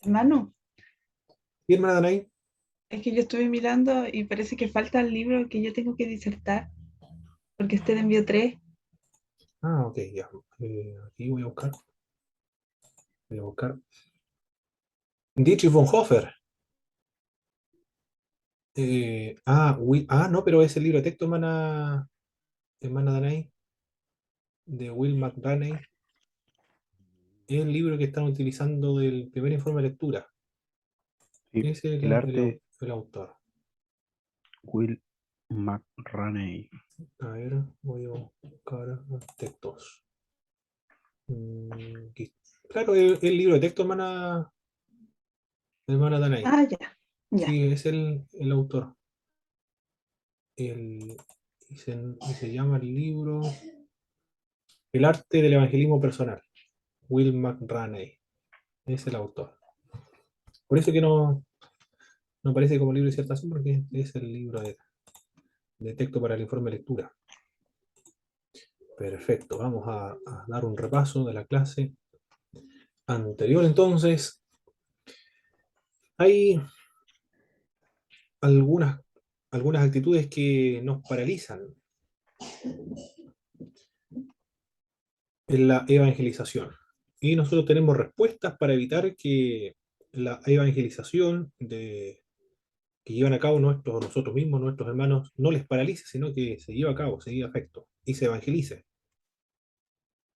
Hermano, ¿Y hermana Danay? es que yo estuve mirando y parece que falta el libro que yo tengo que disertar, porque usted envió tres. Ah, ok, ya. Aquí voy a buscar. Dietrich Bonhoeffer. No, pero es el libro de texto, hermana Danay, de Will McRaney. Es el libro que están utilizando del primer informe de lectura. Sí, Ese es el arte el autor. Will McRaney. A ver, voy a buscar los textos. Aquí. Claro, el libro de texto, hermana Danay. Ah, ya, ya. Sí, es el autor. El, y se llama el libro El arte del evangelismo personal. Will McRaney es el autor. Por eso que no aparece como libro de disertación, porque es el libro de texto para el informe de lectura. Perfecto, vamos a dar un repaso de la clase anterior. Entonces, hay algunas, algunas actitudes que nos paralizan en la evangelización. Y nosotros tenemos respuestas para evitar que la evangelización que llevan a cabo nosotros mismos, nuestros hermanos, no les paralice, sino que se lleve a cabo, se lleve a efecto y se evangelice.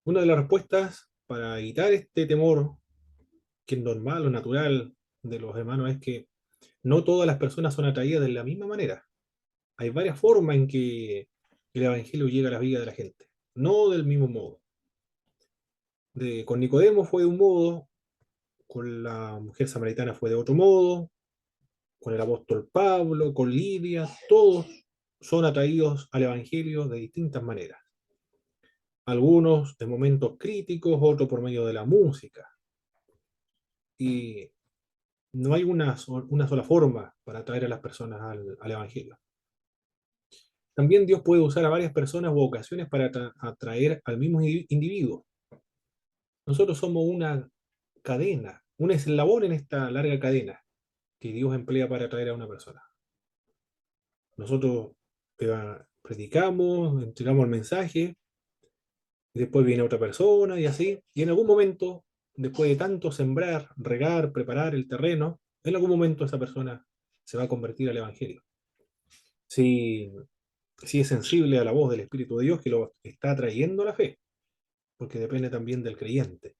Una de las respuestas para evitar este temor, que es normal o natural de los hermanos, es que no todas las personas son atraídas de la misma manera. Hay varias formas en que el evangelio llega a la vida de la gente, no del mismo modo. Con Nicodemo fue de un modo, con la mujer samaritana fue de otro modo, con el apóstol Pablo, con Lidia, todos son atraídos al evangelio de distintas maneras. Algunos en momentos críticos, otros por medio de la música. Y no hay una sola forma para atraer a las personas al evangelio. También Dios puede usar a varias personas u ocasiones para atraer al mismo individuo. Nosotros somos una cadena, un eslabón en esta larga cadena que Dios emplea para atraer a una persona. Nosotros predicamos, entregamos el mensaje, y después viene otra persona y así. Y en algún momento, después de tanto sembrar, regar, preparar el terreno, en algún momento esa persona se va a convertir al Evangelio. Si, si es sensible a la voz del Espíritu de Dios que lo está atrayendo a la fe, porque depende también del creyente,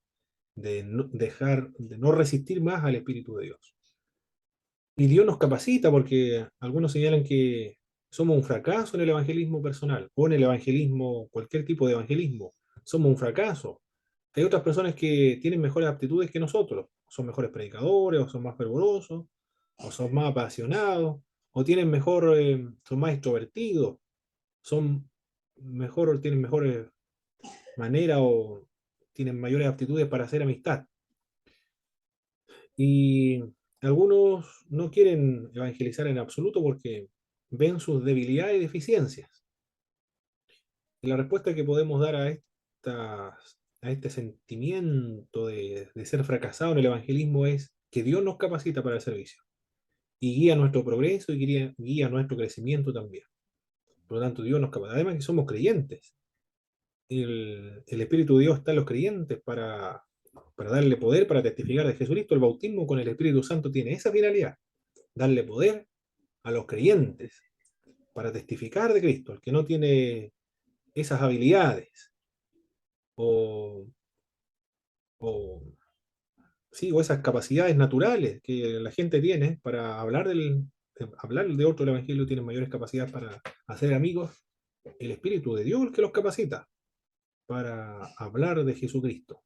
de no resistir más al Espíritu de Dios. Y Dios nos capacita porque algunos señalan que somos un fracaso en el evangelismo personal o en el evangelismo, cualquier tipo de evangelismo. Somos un fracaso. Hay otras personas que tienen mejores aptitudes que nosotros. Son mejores predicadores, o son más fervorosos, o son más apasionados, o son más extrovertidos, son tienen mejores maneras o tienen mayores aptitudes para hacer amistad. Y algunos no quieren evangelizar en absoluto porque ven sus debilidades y deficiencias. Y la respuesta que podemos dar a este sentimiento de ser fracasado en el evangelismo es que Dios nos capacita para el servicio y guía nuestro progreso y guía nuestro crecimiento también. Por lo tanto, Dios nos capacita. Además que somos creyentes. El Espíritu de Dios está en los creyentes para darle poder, para testificar de Jesucristo. El bautismo con el Espíritu Santo tiene esa finalidad, darle poder a los creyentes para testificar de Cristo. El que no tiene esas habilidades o, o, sí, o esas capacidades naturales que la gente tiene para hablar de otro el Evangelio, tiene mayores capacidades para hacer amigos. El Espíritu de Dios es el que los capacita para hablar de Jesucristo.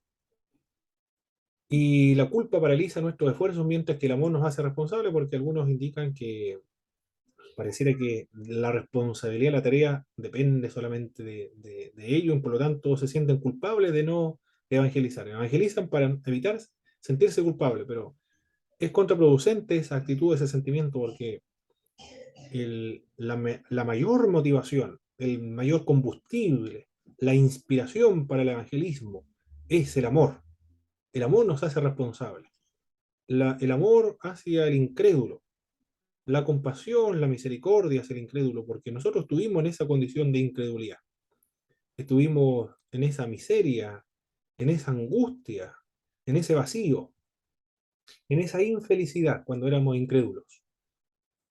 Y la culpa paraliza nuestros esfuerzos mientras que el amor nos hace responsables, porque algunos indican que pareciera que la responsabilidad de la tarea depende solamente de ellos, y por lo tanto se sienten culpables de no evangelizar. Evangelizan para evitar sentirse culpables, pero es contraproducente esa actitud, ese sentimiento, porque la mayor motivación, el mayor combustible, la inspiración para el evangelismo es el amor. El amor nos hace responsables. el amor hacia el incrédulo, la compasión, la misericordia hacia el incrédulo, porque nosotros estuvimos en esa condición de incredulidad, estuvimos en esa miseria, en esa angustia, en ese vacío, en esa infelicidad cuando éramos incrédulos.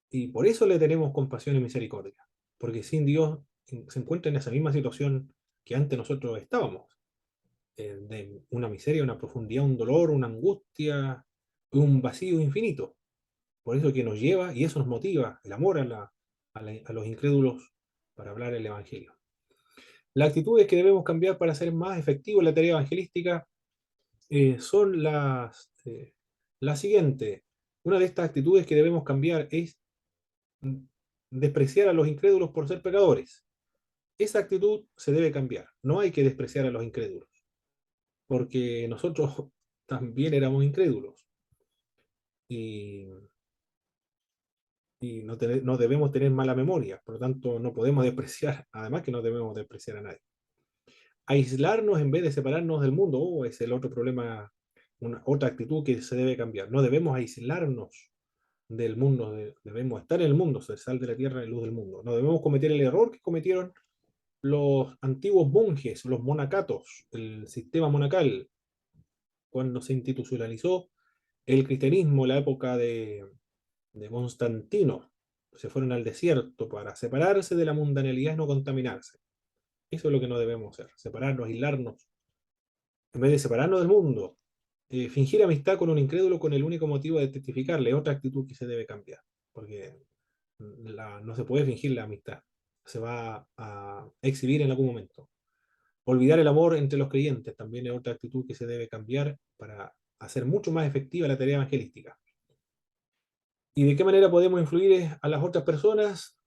Y por eso le tenemos compasión y misericordia, porque sin Dios se encuentra en esa misma situación que antes nosotros estábamos, de una miseria, una profundidad, un dolor, una angustia, un vacío infinito. Por eso que nos lleva y eso nos motiva, el amor a los incrédulos para hablar el Evangelio. Las actitudes que debemos cambiar para hacer más efectivo la tarea evangelística son las siguientes. Una de estas actitudes que debemos cambiar es despreciar a los incrédulos por ser pecadores. Esa actitud se debe cambiar. No hay que despreciar a los incrédulos, porque nosotros también éramos incrédulos y, y no debemos tener mala memoria, por lo tanto no podemos despreciar, además que no debemos despreciar a nadie. Aislarnos en vez de separarnos del mundo, es el otro problema, otra actitud que se debe cambiar. No debemos aislarnos del mundo, debemos estar en el mundo, ser sal de la tierra y luz del mundo. No debemos cometer el error que cometieron los antiguos monjes, los monacatos, el sistema monacal, cuando se institucionalizó el cristianismo en la época de Constantino. Se fueron al desierto para separarse de la mundanalidad y no contaminarse. Eso es lo que no debemos hacer, separarnos, aislarnos. En vez de separarnos del mundo, fingir amistad con un incrédulo con el único motivo de testificarle, otra actitud que se debe cambiar, porque no se puede fingir la amistad, se va a exhibir en algún momento. Olvidar el amor entre los creyentes también es otra actitud que se debe cambiar para hacer mucho más efectiva la tarea evangelística. ¿Y de qué manera podemos influir a las otras personas?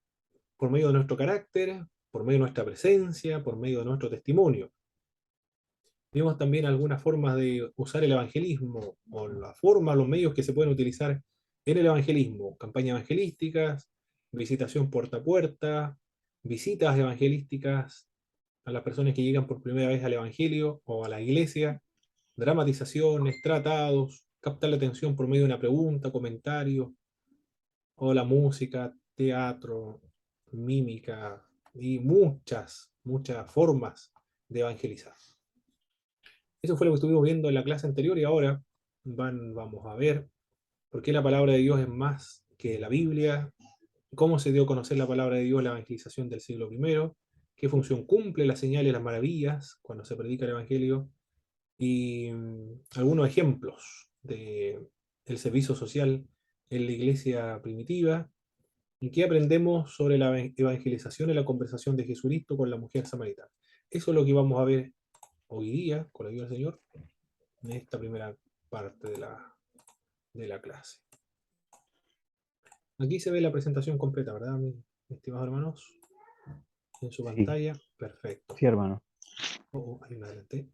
Por medio de nuestro carácter, por medio de nuestra presencia, por medio de nuestro testimonio. Vimos también algunas formas de usar el evangelismo, o la forma, los medios que se pueden utilizar en el evangelismo. Campañas evangelísticas, visitación puerta a puerta, visitas evangelísticas a las personas que llegan por primera vez al evangelio o a la iglesia, dramatizaciones, tratados, captar la atención por medio de una pregunta, comentario, o la música, teatro, mímica y muchas formas de evangelizar. Eso fue lo que estuvimos viendo en la clase anterior y ahora vamos a ver por qué la palabra de Dios es más que la Biblia, cómo se dio a conocer la palabra de Dios en la evangelización del siglo I, qué función cumple las señales y las maravillas cuando se predica el Evangelio y algunos ejemplos del servicio social en la iglesia primitiva y qué aprendemos sobre la evangelización y la conversación de Jesucristo con la mujer samaritana. Eso es lo que vamos a ver hoy día, con la ayuda del Señor, en esta primera parte de la clase. Aquí se ve la presentación completa, ¿verdad, mis estimados hermanos? En su Sí, pantalla. Perfecto. sí, hermano. Ahí me adelanté.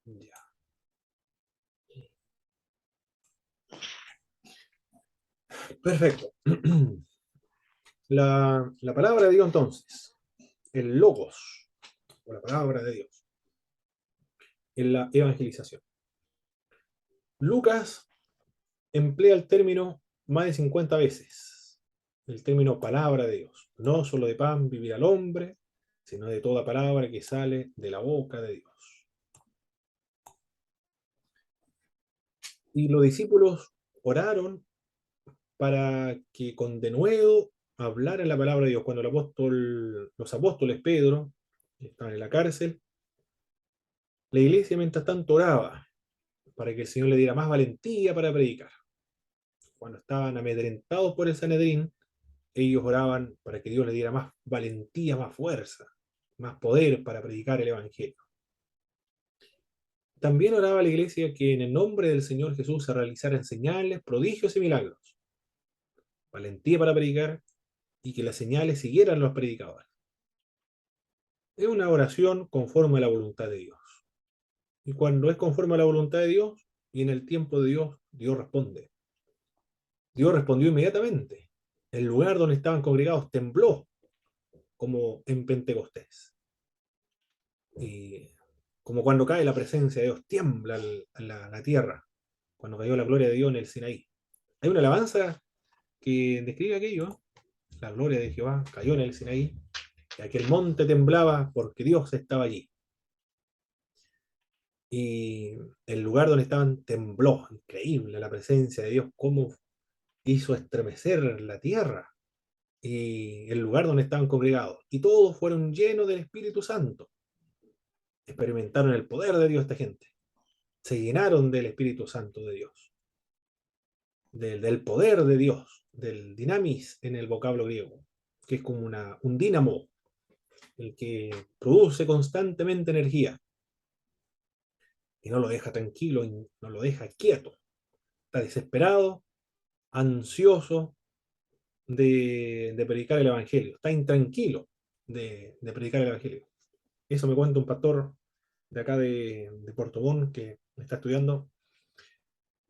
Ya. Perfecto. La palabra de Dios entonces, el logos, o la palabra de Dios, en la evangelización. Lucas emplea el término más de 50 veces, el término palabra de Dios. No solo de pan vivirá el hombre, sino de toda palabra que sale de la boca de Dios. Y los discípulos oraron para que con denuedo hablara la palabra de Dios. Cuando los apóstoles Pedro estaban en la cárcel, la iglesia mientras tanto oraba para que el Señor le diera más valentía para predicar. Cuando estaban amedrentados por el Sanedrín, ellos oraban para que Dios les diera más valentía, más fuerza, más poder para predicar el Evangelio. También oraba la iglesia que en el nombre del Señor Jesús se realizaran señales, prodigios y milagros. Valentía para predicar y que las señales siguieran los predicadores. Es una oración conforme a la voluntad de Dios. Y cuando es conforme a la voluntad de Dios y en el tiempo de Dios, Dios responde. Dios respondió inmediatamente. El lugar donde estaban congregados tembló, como en Pentecostés. Y como cuando cae la presencia de Dios, tiembla la tierra. cuando cayó la gloria de Dios en el Sinaí. Hay una alabanza que describe aquello. La gloria de Jehová cayó en el Sinaí, y aquel monte temblaba porque Dios estaba allí. Y el lugar donde estaban tembló, increíble la presencia de Dios, cómo hizo estremecer la tierra y el lugar donde estaban congregados. Y todos fueron llenos del Espíritu Santo. Experimentaron el poder de Dios esta gente. Se llenaron del Espíritu Santo de Dios, del poder de Dios, del dinamis en el vocablo griego, que es como un dínamo, el que produce constantemente energía y no lo deja tranquilo, y no lo deja quieto. Está desesperado, ansioso de predicar el Evangelio, está intranquilo de predicar el Evangelio. Eso me cuenta un pastor de acá de Puerto Montt que está estudiando.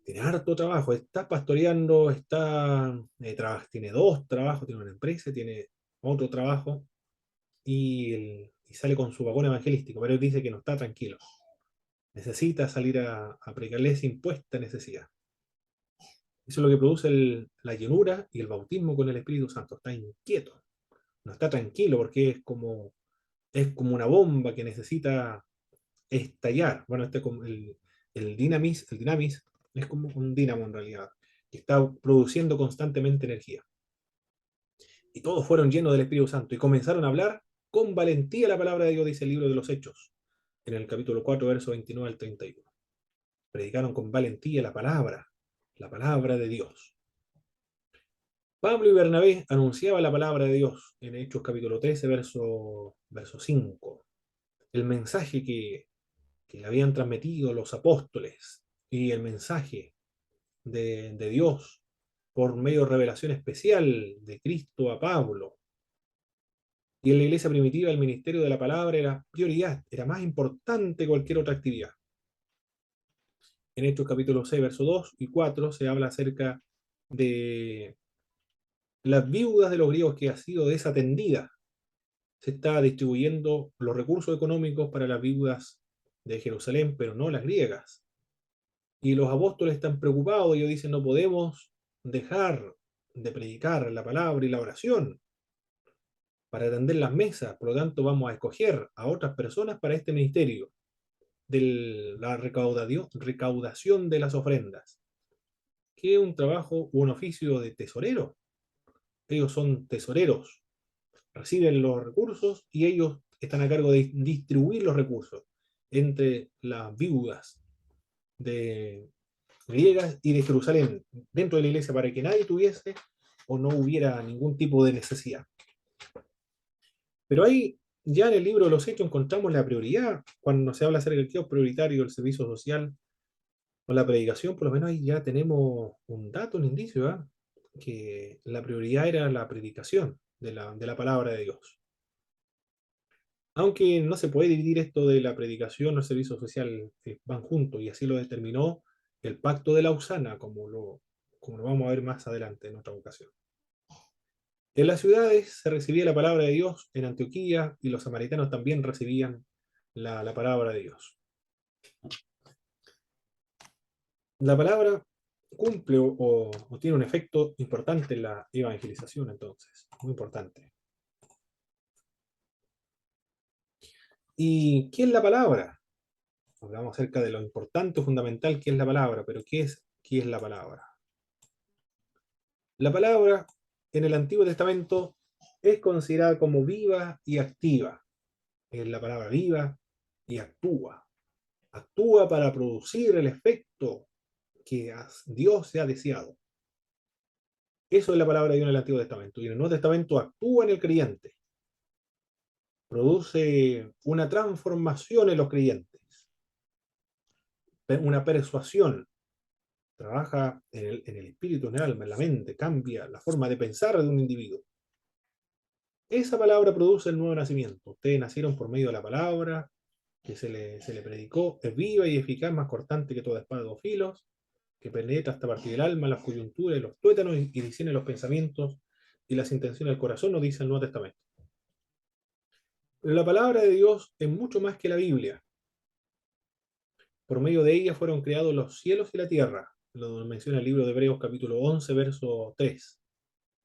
Tiene harto trabajo, está pastoreando, tiene dos trabajos, tiene una empresa, tiene otro trabajo y sale con su vagón evangelístico, pero él dice que no está tranquilo. Necesita salir a predicarle esa impuesta necesidad. Eso es lo que produce la llenura y el bautismo con el Espíritu Santo. Está inquieto, no está tranquilo porque es como una bomba que necesita estallar. Bueno, como el dinamis es como un dínamo en realidad, que está produciendo constantemente energía. Y todos fueron llenos del Espíritu Santo y comenzaron a hablar con valentía la palabra de Dios, dice el libro de los Hechos, en el capítulo 4, verso 29 al 31. Predicaron con valentía la palabra de Dios. Pablo y Bernabé anunciaban la palabra de Dios en Hechos capítulo 13, verso 5. El mensaje que le habían transmitido los apóstoles y el mensaje de Dios por medio de revelación especial de Cristo a Pablo. Y en la iglesia primitiva el ministerio de la palabra era prioridad, era más importante que cualquier otra actividad. En Hechos capítulo 6, verso 2 y 4 se habla acerca de las viudas de los griegos que ha sido desatendida. Se está distribuyendo los recursos económicos para las viudas de Jerusalén, pero no las griegas. Y los apóstoles están preocupados, ellos dicen, no podemos dejar de predicar la palabra y la oración para atender las mesas, por lo tanto vamos a escoger a otras personas para este ministerio de la recaudación de las ofrendas, que es un trabajo, un oficio de tesorero. Ellos son tesoreros, reciben los recursos y ellos están a cargo de distribuir los recursos entre las viudas de griegas y de Jerusalén dentro de la iglesia para que nadie tuviese o no hubiera ningún tipo de necesidad. Pero ahí, ya en el libro de los Hechos, encontramos la prioridad. Cuando se habla acerca del que es prioritario, el servicio social o la predicación, por lo menos ahí ya tenemos un dato, un indicio, ¿eh? Que la prioridad era la predicación de la palabra de Dios. Aunque no se puede dividir esto de la predicación o el servicio social, van juntos, y así lo determinó el Pacto de Lausana, como lo vamos a ver más adelante en otra ocasión. En las ciudades se recibía la palabra de Dios en Antioquía y los samaritanos también recibían la palabra de Dios. La palabra cumple o tiene un efecto importante en la evangelización, entonces, muy importante. ¿Y qué es la palabra? Hablamos acerca de lo importante o fundamental que es la palabra, pero ¿qué es la palabra? La palabra en el Antiguo Testamento es considerada como viva y activa. Es la palabra viva y actúa. Actúa para producir el efecto que Dios se ha deseado. Eso es la palabra de Dios en el Antiguo Testamento. Y en el Nuevo Testamento actúa en el creyente. Produce una transformación en los creyentes. Una persuasión. Trabaja en el espíritu, en el alma, en la mente. Cambia la forma de pensar de un individuo. Esa palabra produce el nuevo nacimiento. Ustedes nacieron por medio de la palabra que se le predicó. Es viva y eficaz, más cortante que toda espada de dos filos, que penetra hasta partir del alma, las coyunturas y los tuétanos y discierne los pensamientos y las intenciones del corazón, nos dice el Nuevo Testamento. Pero la palabra de Dios es mucho más que la Biblia. Por medio de ella fueron creados los cielos y la tierra. lo menciona el libro de Hebreos capítulo 11, verso 3.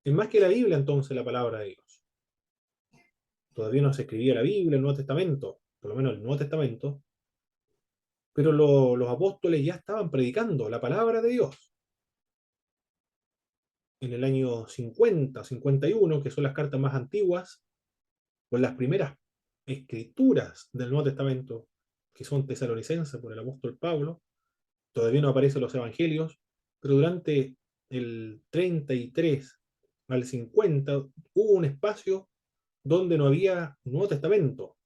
Es más que la Biblia entonces la palabra de Dios. Todavía no se escribía la Biblia, el Nuevo Testamento, por lo menos el Nuevo Testamento, pero los apóstoles ya estaban predicando la palabra de Dios. En el año 50, 51, que son las cartas más antiguas, con las primeras escrituras del Nuevo Testamento, que son tesalonicenses por el apóstol Pablo, todavía no aparecen los evangelios, pero durante el 33 al 50 hubo un espacio donde no había Nuevo Testamento,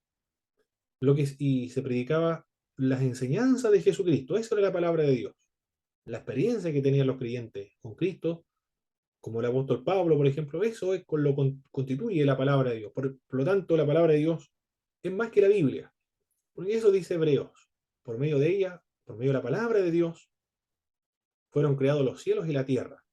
y se predicaba las enseñanzas de Jesucristo. Eso era la palabra de Dios. La experiencia que tenían los creyentes con Cristo, como el apóstol Pablo, por ejemplo, eso es con lo constituye la palabra de Dios. Por lo tanto, la palabra de Dios es más que la Biblia, porque eso dice Hebreos. Por medio de ella, por medio de la palabra de Dios, fueron creados los cielos y la tierra.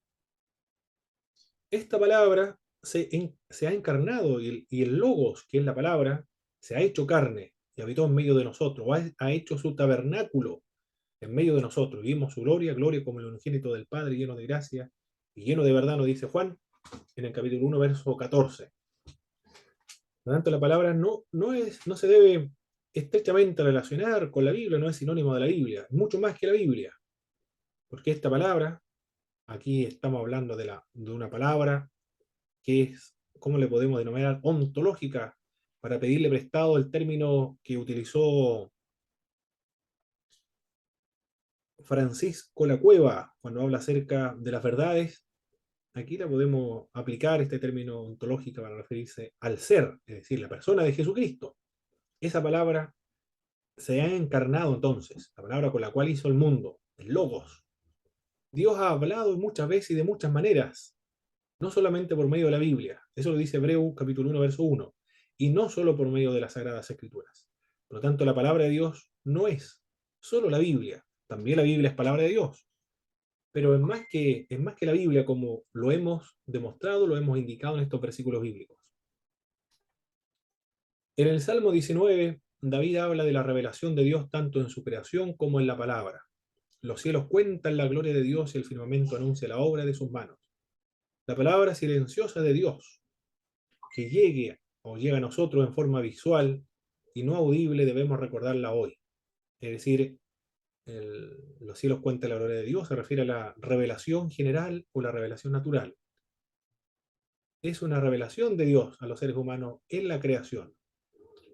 Esta palabra se ha encarnado y el Logos, que es la palabra, se ha hecho carne y habitó en medio de nosotros, ha hecho su tabernáculo en medio de nosotros. Vimos su gloria, gloria como el unigénito del Padre, lleno de gracia y lleno de verdad, nos dice Juan en el capítulo 1, verso 14. Por lo tanto, la palabra no se debe estrechamente relacionar con la Biblia, no es sinónimo de la Biblia, es mucho más que la Biblia, porque esta palabra, aquí estamos hablando de una palabra que es, ¿cómo le podemos denominar? Ontológica, para pedirle prestado el término que utilizó Francisco La Cueva cuando habla acerca de las verdades. Aquí la podemos aplicar este término ontológica para referirse al ser, es decir, la persona de Jesucristo. Esa palabra se ha encarnado entonces, la palabra con la cual hizo el mundo, el Logos. Dios ha hablado muchas veces y de muchas maneras, no solamente por medio de la Biblia, eso lo dice Hebreos capítulo 1, verso 1, y no solo por medio de las Sagradas Escrituras. Por lo tanto, la palabra de Dios no es solo la Biblia, también la Biblia es palabra de Dios, pero es más que la Biblia, como lo hemos demostrado, lo hemos indicado en estos versículos bíblicos. En el Salmo 19, David habla de la revelación de Dios tanto en su creación como en la palabra. Los cielos cuentan la gloria de Dios y el firmamento anuncia la obra de sus manos. La palabra silenciosa de Dios, que llegue o llega a nosotros en forma visual y no audible, debemos recordarla hoy. Es decir, los cielos cuentan la gloria de Dios se refiere a la revelación general o la revelación natural. Es una revelación de Dios a los seres humanos en la creación,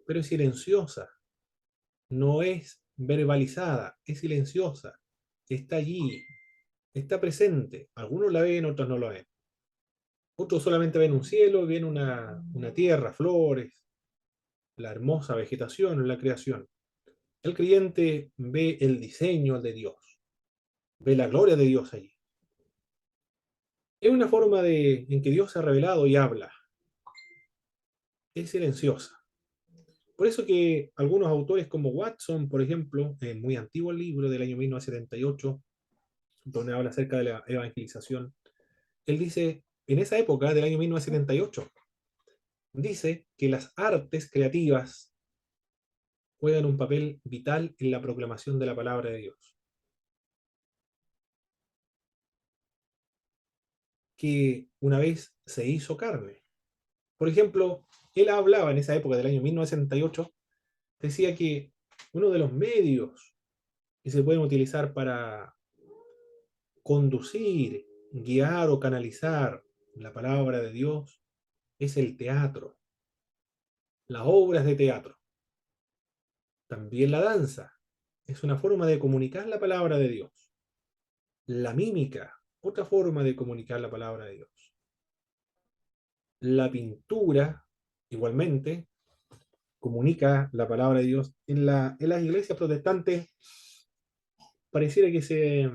pero es silenciosa, no es verbalizada, es silenciosa, está allí, está presente. Algunos la ven, otros no la ven. Otros solamente ven un cielo, ven una tierra, flores, la hermosa vegetación en la creación. El creyente ve el diseño de Dios, ve la gloria de Dios allí. Es una forma en que Dios se ha revelado y habla. Es silenciosa. Por eso que algunos autores como Watson, por ejemplo, en muy antiguo libro del año 1978, donde habla acerca de la evangelización, él dice, en esa época del año 1978, dice que las artes creativas juegan un papel vital en la proclamación de la palabra de Dios. Que una vez se hizo carne. Por ejemplo, él hablaba en esa época del año 1978, decía que uno de los medios que se pueden utilizar para conducir, guiar o canalizar la palabra de Dios es el teatro, las obras de teatro. También la danza es una forma de comunicar la palabra de Dios. La mímica, otra forma de comunicar la palabra de Dios. La pintura, igualmente, comunica la palabra de Dios. En las iglesias protestantes pareciera que se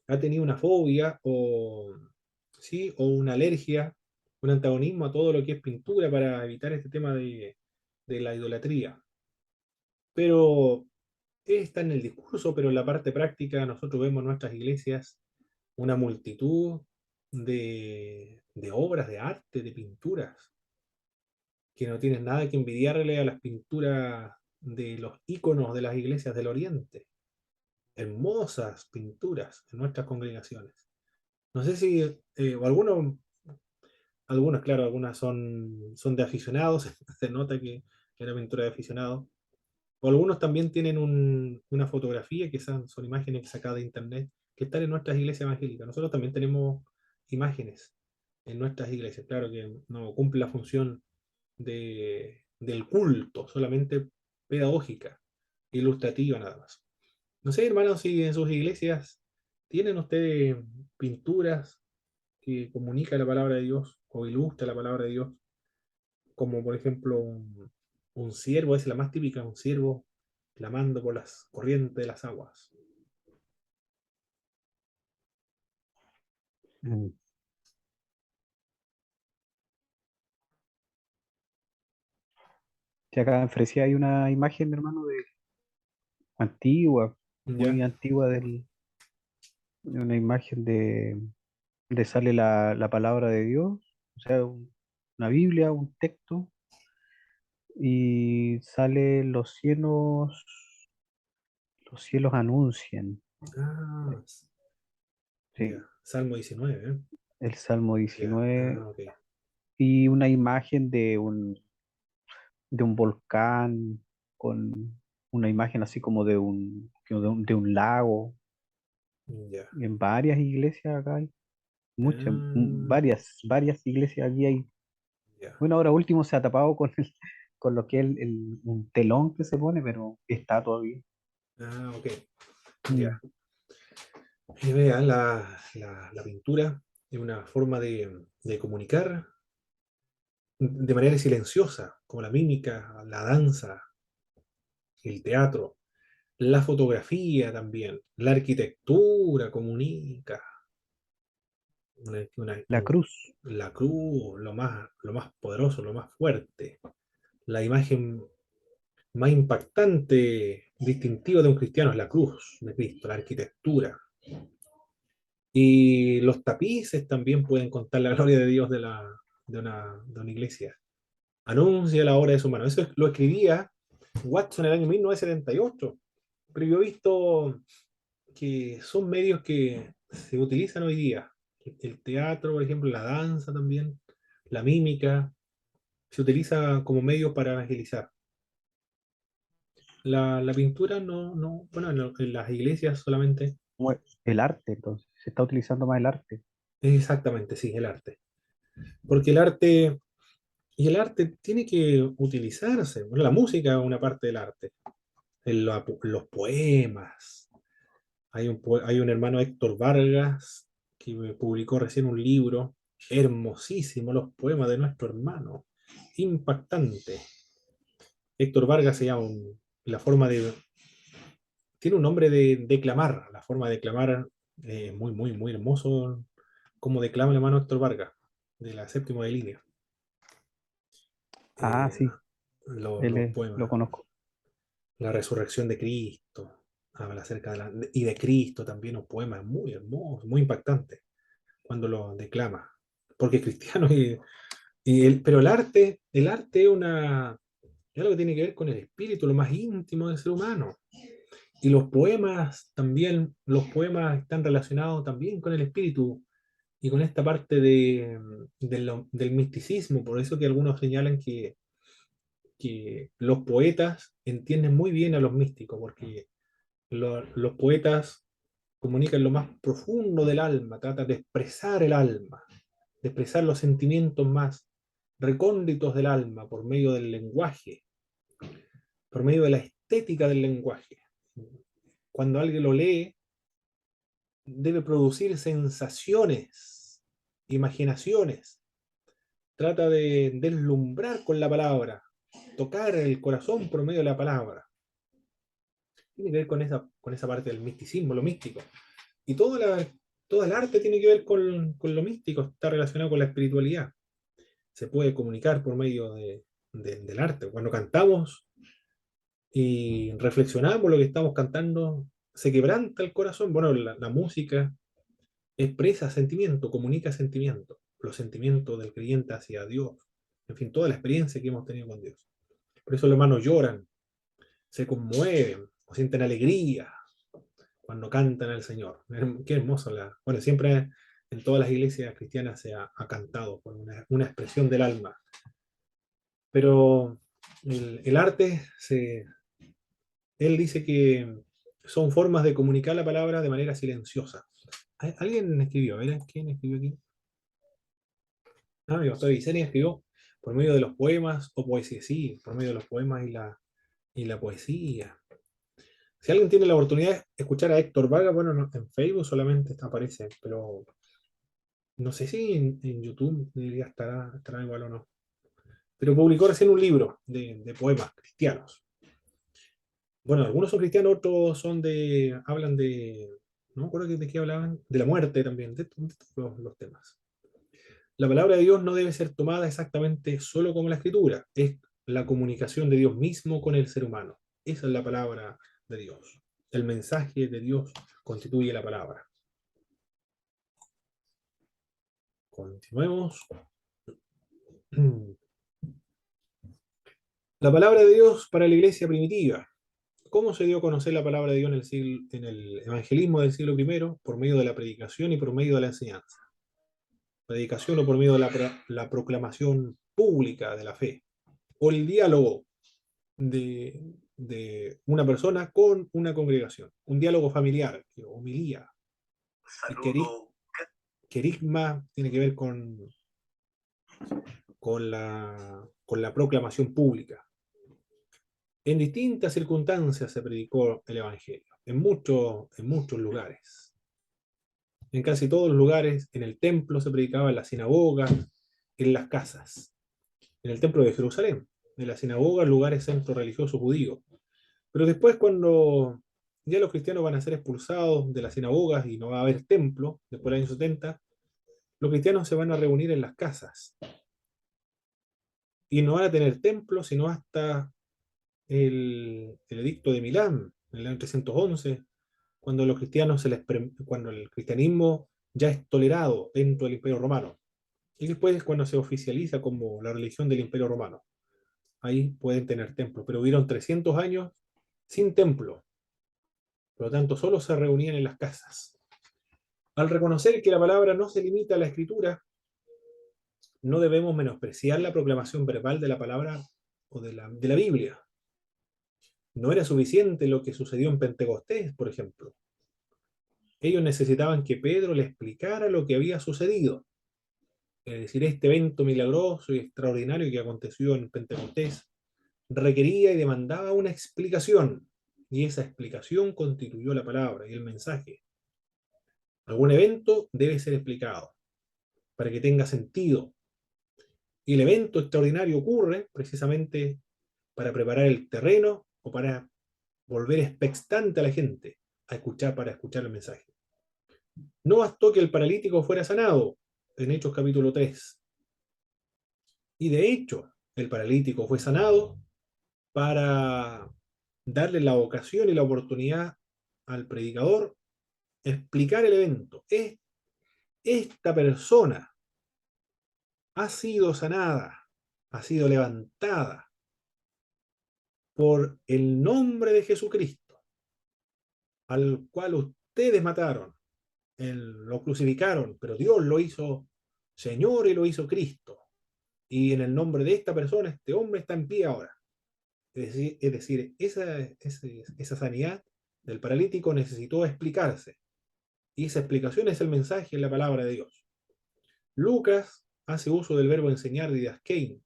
ha tenido una fobia ¿sí? O una alergia, un antagonismo a todo lo que es pintura para evitar este tema de la idolatría. Pero está en el discurso, pero en la parte práctica nosotros vemos en nuestras iglesias una multitud de obras de arte, de pinturas, que no tienen nada que envidiarle a las pinturas de los íconos de las iglesias del Oriente. hermosas pinturas en nuestras congregaciones. No sé si, o algunas, claro, algunas son de aficionados, se nota que es una pintura de aficionados. O algunos también tienen una fotografía, que son imágenes sacadas de internet, que están en nuestras iglesias evangélicas. Nosotros también tenemos imágenes en nuestras iglesias, claro que no cumple la función del culto, solamente pedagógica, ilustrativa nada más. No sé, hermanos, si en sus iglesias tienen ustedes pinturas que comunican la palabra de Dios o ilustra la palabra de Dios, como por ejemplo un ciervo, es la más típica, un ciervo clamando por las corrientes de las aguas. Mm. Sí, acá en Fresia hay una imagen, hermano, antigua, muy ¿Ya? antigua de una imagen de sale la palabra de Dios, o sea, una Biblia, un texto, y sale los cielos anuncian, Ah, ya. sí, Salmo 19, ¿eh? el Salmo Ya. 19 Ah, ok. y una imagen de un volcán con una imagen así como de un lago, Ya. en varias iglesias acá hay, muchas, Ah, varias iglesias aquí hay. ya. Bueno, ahora último se ha tapado con lo que es un telón que se pone, pero está todavía. Ah, ok. Ya. Mm. Y vean, la pintura es una forma de comunicar de manera silenciosa, como la mímica, la danza, el teatro, la fotografía también, la arquitectura comunica, una- una- La un- cruz. la cruz, lo más poderoso, lo más fuerte, la imagen más impactante, distintiva de un cristiano es la cruz de Cristo, la arquitectura. Y los tapices también pueden contar la gloria de Dios de una iglesia. Anuncia la obra de su mano. Eso lo escribía Watson en el año 1978. Pero yo he visto que son medios que se utilizan hoy día. El teatro, por ejemplo, la danza también, la mímica, se utiliza como medio para evangelizar. La pintura no, bueno, en las iglesias solamente. Como el arte, entonces, se está utilizando más el arte. Exactamente, sí, el arte. Porque el arte tiene que utilizarse. Bueno, la música es una parte del arte. Los poemas. Hay un hermano, Héctor Vargas, que me publicó recién un libro hermosísimo, los poemas de nuestro hermano. Impactante. Héctor Vargas se llama la forma de. Tiene un nombre de declamar, la forma de declamar muy, muy, muy hermoso, como declama el hermano Héctor Vargas, de la séptima de línea. Ah, Eh, sí, los lo poemas. conozco. La resurrección de Cristo, habla acerca y de Cristo también, un poema muy hermoso, muy impactante cuando lo declama, porque es cristiano pero el arte es algo que tiene que ver con el espíritu, lo más íntimo del ser humano. Y los poemas también, los poemas están relacionados también con el espíritu y con esta parte del misticismo, por eso que algunos señalan que los poetas entienden muy bien a los místicos, porque los poetas comunican lo más profundo del alma, tratan de expresar el alma, de expresar los sentimientos más recónditos del alma por medio del lenguaje, por medio de la estética del lenguaje. Cuando alguien lo lee, debe producir sensaciones, imaginaciones, trata de deslumbrar con la palabra, tocar el corazón por medio de la palabra. Tiene que ver con esa parte del misticismo, lo místico. Y todo el arte tiene que ver con lo místico, está relacionado con la espiritualidad. Se puede comunicar por medio del arte. Cuando cantamos y reflexionamos lo que estamos cantando, se quebranta el corazón. Bueno, la música expresa sentimiento, comunica sentimiento, los sentimientos del creyente hacia Dios. En fin, toda la experiencia que hemos tenido con Dios. Por eso los hermanos lloran, se conmueven o sienten alegría cuando cantan al Señor. Qué hermoso. Bueno, siempre en todas las iglesias cristianas se ha cantado con una expresión del alma. Pero el arte, él dice que son formas de comunicar la palabra de manera silenciosa. ¿Alguien escribió? A ver, ¿quién escribió aquí? Ah, mi pastor Vicenia escribió por medio de los poemas o poesía, sí, por medio de los poemas y la poesía. Si alguien tiene la oportunidad de escuchar a Héctor Vaga, bueno, en Facebook solamente aparece, pero no sé si en YouTube diría estará igual o no. Pero publicó recién un libro de poemas cristianos. Bueno, algunos son cristianos, otros hablan no me acuerdo de qué hablaban, de la muerte también, de todos los temas. La palabra de Dios no debe ser tomada exactamente solo como la escritura, es la comunicación de Dios mismo con el ser humano. Esa es la palabra de Dios. El mensaje de Dios constituye la palabra. Continuemos. La palabra de Dios para la iglesia primitiva. ¿Cómo se dio a conocer la palabra de Dios en el evangelismo del siglo I? Por medio de la predicación y por medio de la enseñanza. Predicación o por medio de la proclamación pública de la fe. O el diálogo de una persona con una congregación. Un diálogo familiar, homilía. Querigma tiene que ver con la proclamación pública. En distintas circunstancias se predicó el Evangelio, en muchos lugares. En casi todos los lugares, en el templo se predicaba, en las sinagogas, en las casas. En el templo de Jerusalén, en las sinagogas, lugares centro religioso judío. Pero después, cuando ya los cristianos van a ser expulsados de las sinagogas y no va a haber templo, después del año 70, los cristianos se van a reunir en las casas. Y no van a tener templo sino hasta el edicto de Milán, en el año 311, cuando cuando el cristianismo ya es tolerado dentro del Imperio Romano. Y después es cuando se oficializa como la religión del Imperio Romano. Ahí pueden tener templo, pero hubieron 300 años sin templo. Por lo tanto, solo se reunían en las casas. Al reconocer que la palabra no se limita a la escritura, no debemos menospreciar la proclamación verbal de la palabra o de la Biblia. No era suficiente lo que sucedió en Pentecostés, por ejemplo. Ellos necesitaban que Pedro le explicara lo que había sucedido. Es decir, este evento milagroso y extraordinario que aconteció en Pentecostés requería y demandaba una explicación. Y esa explicación constituyó la palabra y el mensaje. Algún evento debe ser explicado para que tenga sentido. Y el evento extraordinario ocurre precisamente para preparar el terreno o para volver expectante a la gente para escuchar el mensaje. No bastó que el paralítico fuera sanado, en Hechos capítulo 3. Y de hecho, el paralítico fue sanado para darle la ocasión y la oportunidad al predicador explicar el evento. Esta persona ha sido sanada, ha sido levantada por el nombre de Jesucristo, al cual ustedes mataron, lo crucificaron, pero Dios lo hizo Señor y lo hizo Cristo. Y en el nombre de esta persona, este hombre está en pie ahora. Es decir, esa sanidad del paralítico necesitó explicarse. Y esa explicación es el mensaje en la palabra de Dios. Lucas hace uso del verbo enseñar, didaskein,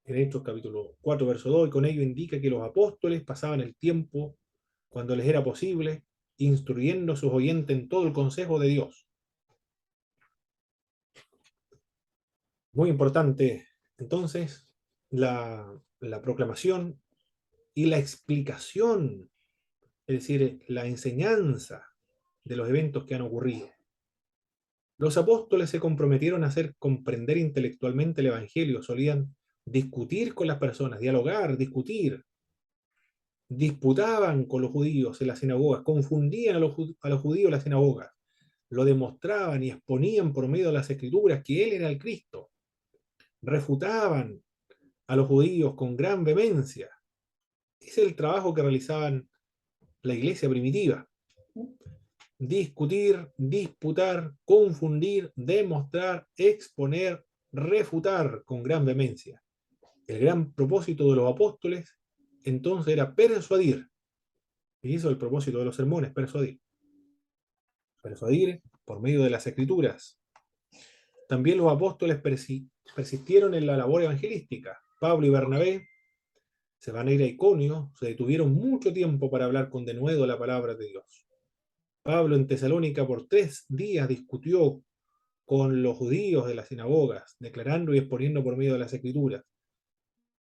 en Hechos capítulo 4, verso 2, y con ello indica que los apóstoles pasaban el tiempo, cuando les era posible, instruyendo a sus oyentes en todo el consejo de Dios. Muy importante, entonces, la proclamación y la explicación, es decir, la enseñanza de los eventos que han ocurrido. Los apóstoles se comprometieron a hacer comprender intelectualmente el Evangelio, solían discutir con las personas, dialogar, discutir, disputaban con los judíos en las sinagogas, confundían a los judíos en las sinagogas, lo demostraban y exponían por medio de las escrituras que él era el Cristo, refutaban a los judíos con gran vehemencia. Ese es el trabajo que realizaban la iglesia primitiva. discutir, disputar, confundir, demostrar, exponer, refutar con gran vehemencia. El gran propósito de los apóstoles entonces era persuadir. Y eso es el propósito de los sermones, persuadir. Persuadir por medio de las escrituras. También los apóstoles persistieron en la labor evangelística. Pablo y Bernabé se van a ir a Iconio, se detuvieron mucho tiempo para hablar con denuedo la palabra de Dios. Pablo en Tesalónica por 3 días discutió con los judíos de las sinagogas, declarando y exponiendo por medio de las escrituras.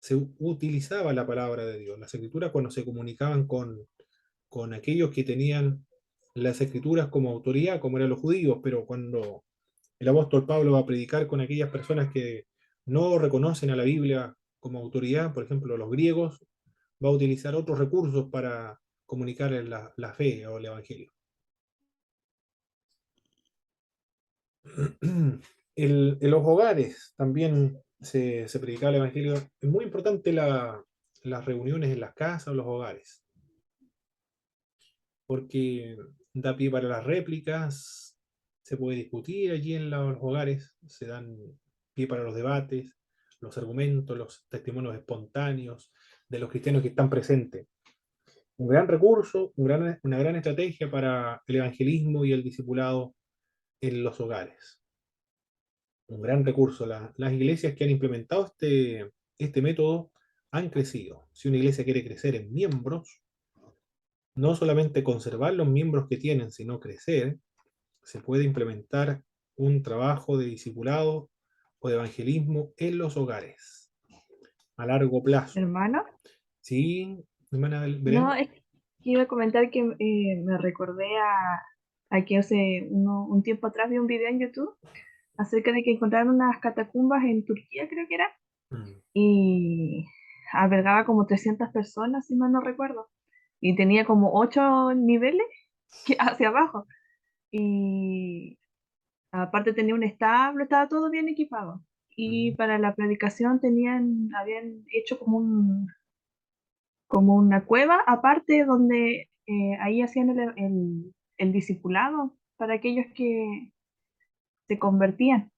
Se utilizaba la palabra de Dios, las escrituras, cuando se comunicaban con aquellos que tenían las escrituras como autoridad, como eran los judíos, pero cuando el apóstol Pablo va a predicar con aquellas personas que no reconocen a la Biblia como autoridad, por ejemplo, los griegos, va a utilizar otros recursos para comunicarles la fe o el evangelio. En los hogares también se predicaba el evangelio. Es muy importante las reuniones en las casas o los hogares, porque da pie para las réplicas, se puede discutir allí en los hogares, se dan pie para los debates, los argumentos, los testimonios espontáneos de los cristianos que están presentes. Un gran recurso, una gran estrategia para el evangelismo y el discipulado en los hogares. Un gran recurso. Las iglesias que han implementado este método han crecido. Si una iglesia quiere crecer en miembros, no solamente conservar los miembros que tienen, sino crecer, se puede implementar un trabajo de discipulado o de evangelismo en los hogares a largo plazo. Hermano, ¿Sí, hermana no, Belén? es que iba a comentar que me recordé a que hace un tiempo atrás vi un video en YouTube acerca de que encontraron unas catacumbas en Turquía, creo que era, Mm. y albergaba como 300 personas, si mal no recuerdo, y tenía como 8 niveles hacia abajo, y aparte tenía un establo, estaba todo bien equipado. Y Mm. para la predicación habían hecho como una cueva aparte donde ahí hacían el discipulado para aquellos que se convertían.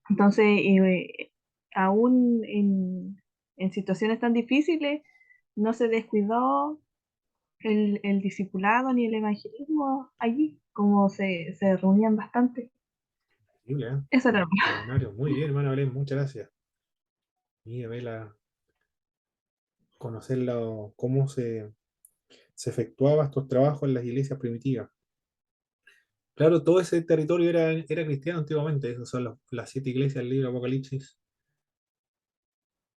Entonces, aún en situaciones tan difíciles, no se descuidó el discipulado ni el evangelismo allí, como se reunían bastante. Increíble, ¿eh? Eso era. Extraordinario. Muy bien, hermana Belén, muchas gracias. Y a ver conocer cómo se efectuaba estos trabajos en las iglesias primitivas. Claro, todo ese territorio era cristiano antiguamente, esas son las 7 iglesias del libro de Apocalipsis.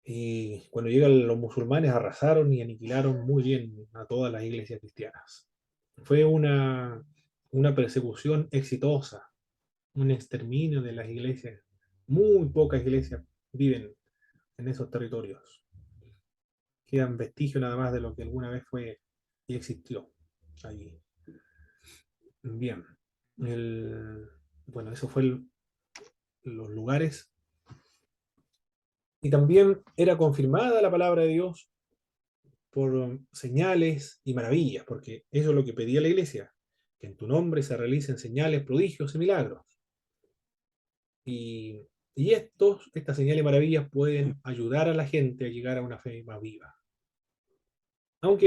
Y cuando llegan los musulmanes arrasaron y aniquilaron muy bien a todas las iglesias cristianas. Fue una persecución exitosa, un exterminio de las iglesias. Muy pocas iglesias viven en esos territorios. Quedan vestigios nada más de lo que alguna vez fue y existió allí. Bien. Bueno, eso fue los lugares. Y también era confirmada la palabra de Dios por señales y maravillas, porque eso es lo que pedía la iglesia, que en tu nombre se realicen señales, prodigios y milagros. Y estas señales y maravillas pueden ayudar a la gente a llegar a una fe más viva. Aunque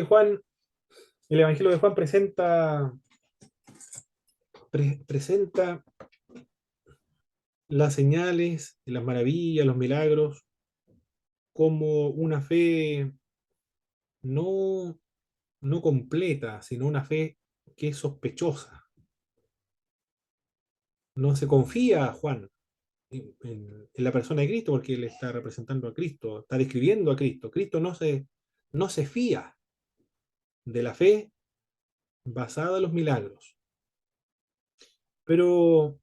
el Evangelio de Juan presenta las señales, las maravillas, los milagros, como una fe no, no completa, sino una fe que es sospechosa. No se confía a Juan en la persona de Cristo porque él está representando a Cristo, está describiendo a Cristo. Cristo no se fía de la fe basada en los milagros. Pero,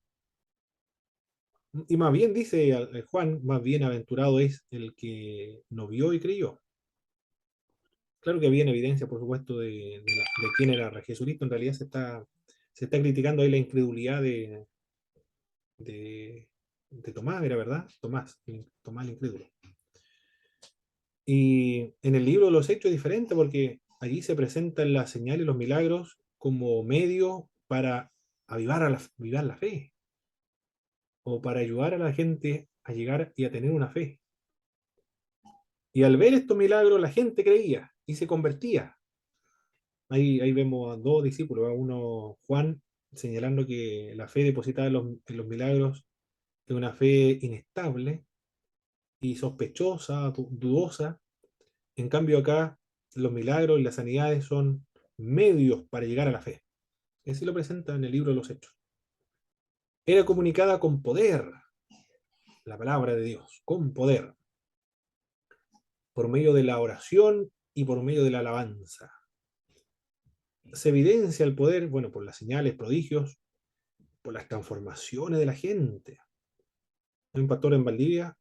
y más bien dice Juan, más bienaventurado es el que no vio y creyó. Claro que había evidencia, por supuesto, de quién era Jesucristo. En realidad se está criticando ahí la incredulidad de, de Tomás, ¿era verdad? Tomás el incrédulo. Y en el libro de los Hechos es diferente porque allí se presentan las señales y los milagros como medio para avivar la fe, o para ayudar a la gente a llegar y a tener una fe. Y al ver estos milagros, la gente creía y se convertía. Ahí vemos a dos discípulos, a uno Juan, señalando que la fe depositada en los milagros es una fe inestable y sospechosa, dudosa. En cambio acá, los milagros y las sanidades son medios para llegar a la fe. Así lo presenta en el libro de los Hechos. Era comunicada con poder, la palabra de Dios, con poder, por medio de la oración y por medio de la alabanza. Se evidencia el poder, bueno, por las señales, prodigios, por las transformaciones de la gente. Hay un pastor en Valdivia,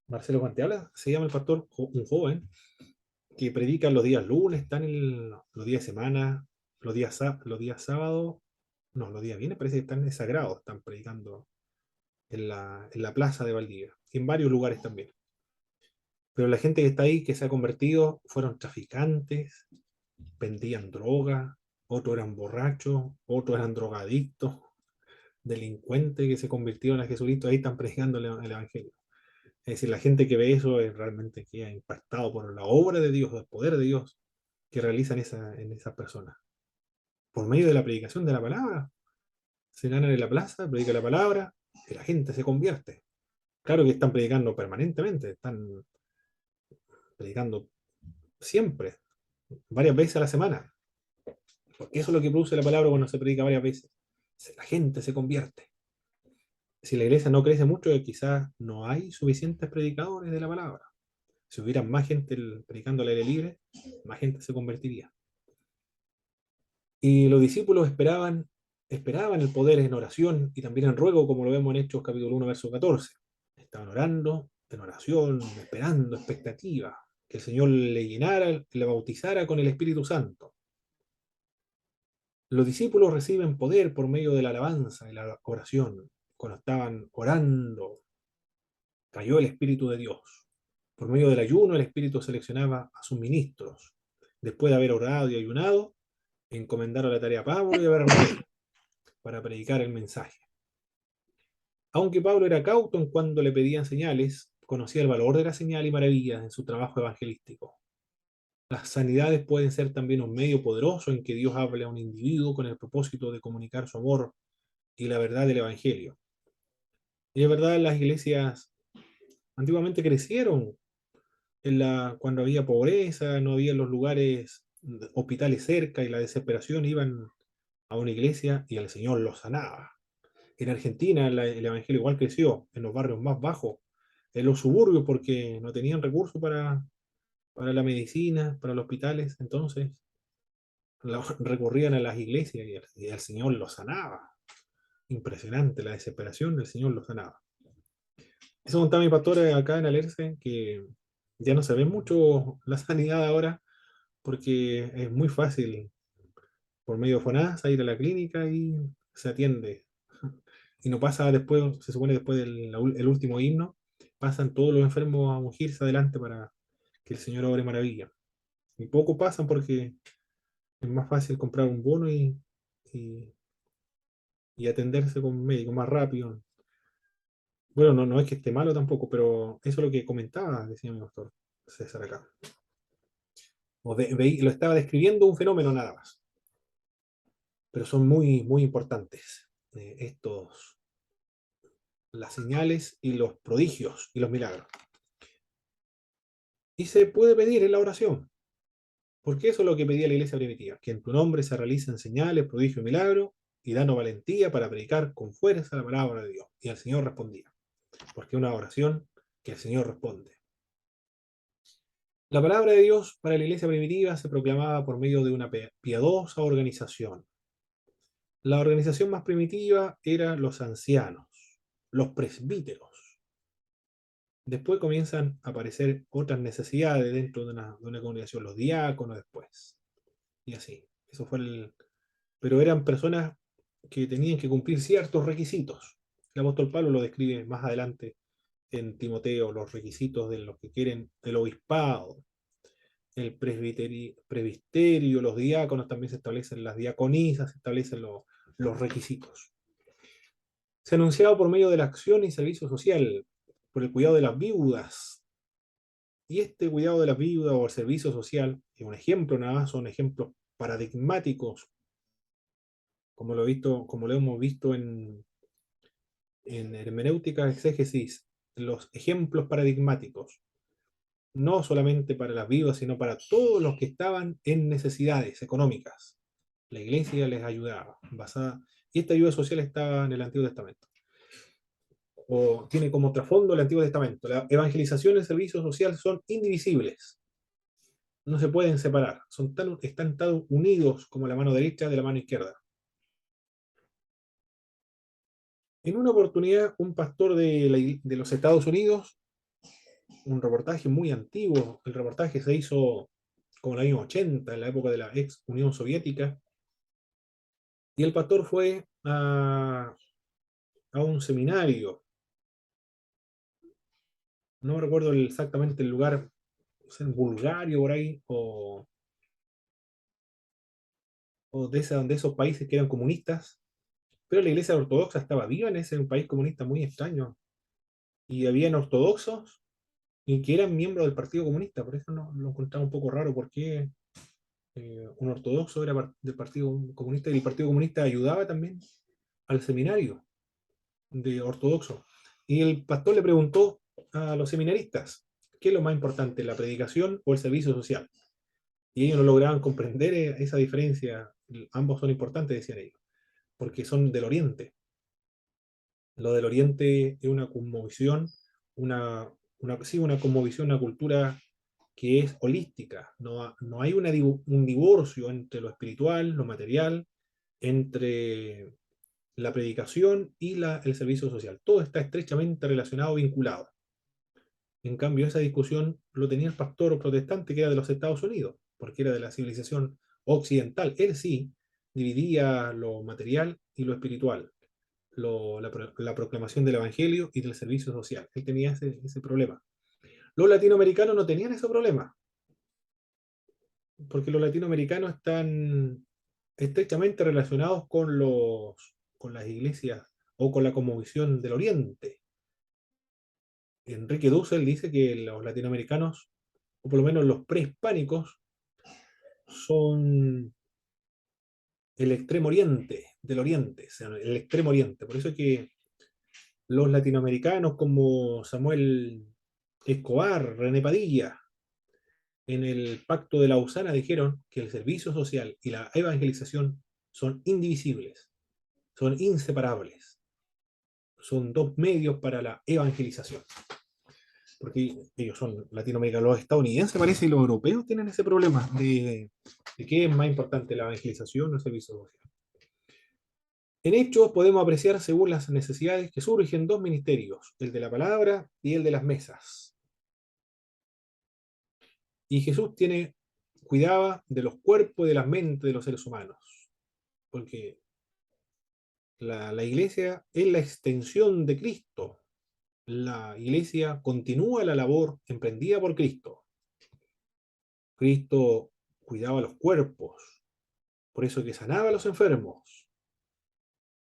Marcelo Guanteala, se llama el pastor, un joven, que predica los días lunes, están los días de semana, los días sábados, no, los días viernes parece que están sagrados, están predicando en la plaza de Valdivia, y en varios lugares también. Pero la gente que está ahí, que se ha convertido, fueron traficantes, vendían droga, otros eran borrachos, otros eran drogadictos, delincuentes que se convirtieron a Jesucristo, ahí están predicando el Evangelio. Es decir, la gente que ve eso es realmente queda impactado por la obra de Dios, el poder de Dios que realizan en esas personas. Por medio de la predicación de la palabra, se ganan en la plaza, predica la palabra, y la gente se convierte. Claro que están predicando permanentemente, están predicando siempre, varias veces a la semana. Porque eso es lo que produce la palabra cuando se predica varias veces. La gente se convierte. Si la iglesia no crece mucho, quizás no hay suficientes predicadores de la palabra. Si hubiera más gente predicando al aire libre, más gente se convertiría. Y los discípulos esperaban el poder en oración y también en ruego, como lo vemos en Hechos capítulo 1, verso 14. Estaban orando, en oración, esperando, expectativa, que el Señor le llenara, le bautizara con el Espíritu Santo. Los discípulos reciben poder por medio de la alabanza y la oración. Cuando estaban orando, cayó el Espíritu de Dios. Por medio del ayuno, el Espíritu seleccionaba a sus ministros. Después de haber orado y ayunado, encomendaron la tarea a Pablo y a Bernabé para predicar el mensaje. Aunque Pablo era cauto en cuando le pedían señales, conocía el valor de la señal y maravillas en su trabajo evangelístico. Las sanidades pueden ser también un medio poderoso en que Dios hable a un individuo con el propósito de comunicar su amor y la verdad del Evangelio. Y de verdad las iglesias antiguamente crecieron cuando había pobreza, no había los lugares, hospitales cerca y la desesperación, iban a una iglesia y el Señor los sanaba. En Argentina el Evangelio igual creció, en los barrios más bajos, en los suburbios, porque no tenían recursos para la medicina, para los hospitales, entonces recurrían a las iglesias y el Señor los sanaba. Impresionante la desesperación, el Señor los sanaba. Eso contaba mi pastor acá en Alerce, que ya no se ve mucho la sanidad ahora, porque es muy fácil por medio de FONASA ir a la clínica y se atiende. Y no pasa después, se supone después del el último himno, pasan todos los enfermos a ungirse adelante para que el Señor obre maravilla. Y poco pasan porque es más fácil comprar un bono y, y atenderse con un médico más rápido. Bueno, no es que esté malo tampoco, pero eso es lo que comentaba, decía mi doctor César acá. Lo estaba describiendo un fenómeno nada más. Pero son muy, muy importantes las señales y los prodigios y los milagros. Y se puede pedir en la oración, porque eso es lo que pedía la iglesia primitiva, que en tu nombre se realicen señales, prodigios y milagros, y danos valentía para predicar con fuerza la palabra de Dios. Y el Señor respondía, porque es una oración que el Señor responde. La palabra de Dios para la iglesia primitiva se proclamaba por medio de una piadosa organización. La organización más primitiva eran los ancianos, los presbíteros. Después comienzan a aparecer otras necesidades dentro de una congregación, los diáconos después. Y así. Eso fue Pero eran personas que tenían que cumplir ciertos requisitos. El apóstol Pablo lo describe más adelante en Timoteo, los requisitos de los que quieren el obispado. el presbiterio, los diáconos, también se establecen las diaconisas, se establecen los requisitos. Se anunciaba por medio de la acción y servicio social, por el cuidado de las viudas. Y este cuidado de las viudas o el servicio social, es un ejemplo nada más, son ejemplos paradigmáticos, como lo hemos visto en hermenéutica, exégesis, los ejemplos paradigmáticos, no solamente para las viudas, sino para todos los que estaban en necesidades económicas. La iglesia les ayudaba, y esta ayuda social estaba en el Antiguo Testamento, o tiene como trasfondo el Antiguo Testamento. La evangelización y el servicio social son indivisibles, no se pueden separar, están tan unidos como la mano derecha de la mano izquierda. En una oportunidad, un pastor de los Estados Unidos, un reportaje muy antiguo, el reportaje se hizo como en el año 80, en la época de la ex Unión Soviética, y el pastor fue a un seminario, no recuerdo exactamente el lugar, en Bulgaria por ahí, o de esos países que eran comunistas, pero la iglesia ortodoxa estaba viva en ese país comunista muy extraño, y habían ortodoxos y que eran miembros del Partido Comunista, por eso no, lo encontraba un poco raro, porque un ortodoxo era del Partido Comunista y el Partido Comunista ayudaba también al seminario de ortodoxo. Y el pastor le preguntó a los seminaristas, ¿qué es lo más importante, la predicación o el servicio social? Y ellos no lograban comprender esa diferencia. Ambos son importantes, decían ellos, porque son del Oriente. Lo del Oriente es una conmovisión, sí, una conmovisión, una cultura que es holística. No hay un divorcio entre lo espiritual, lo material, entre la predicación y el servicio social. Todo está estrechamente relacionado, vinculado. En cambio, esa discusión lo tenía el pastor protestante que era de los Estados Unidos, porque era de la civilización occidental. Él sí dividía lo material y lo espiritual, la proclamación del evangelio y del servicio social. Él tenía ese problema. Los latinoamericanos no tenían ese problema, porque los latinoamericanos están estrechamente relacionados con las iglesias o con la cosmovisión del Oriente. Enrique Dussel dice que los latinoamericanos, o por lo menos los prehispánicos, son el extremo oriente del oriente, o sea, el extremo oriente. Por eso es que los latinoamericanos como Samuel Escobar, René Padilla, en el Pacto de Lausana dijeron que el servicio social y la evangelización son indivisibles, son inseparables, son dos medios para la evangelización. Porque ellos son latinoamericanos, los estadounidenses parece y los europeos tienen ese problema de qué es más importante, la evangelización o el servicio social. En hechos podemos apreciar según las necesidades que surgen dos ministerios, el de la palabra y el de las mesas. Y Jesús cuidaba de los cuerpos y de las mentes de los seres humanos, porque la iglesia es la extensión de Cristo. La iglesia continúa la labor emprendida por Cristo. Cristo cuidaba los cuerpos, por eso que sanaba a los enfermos,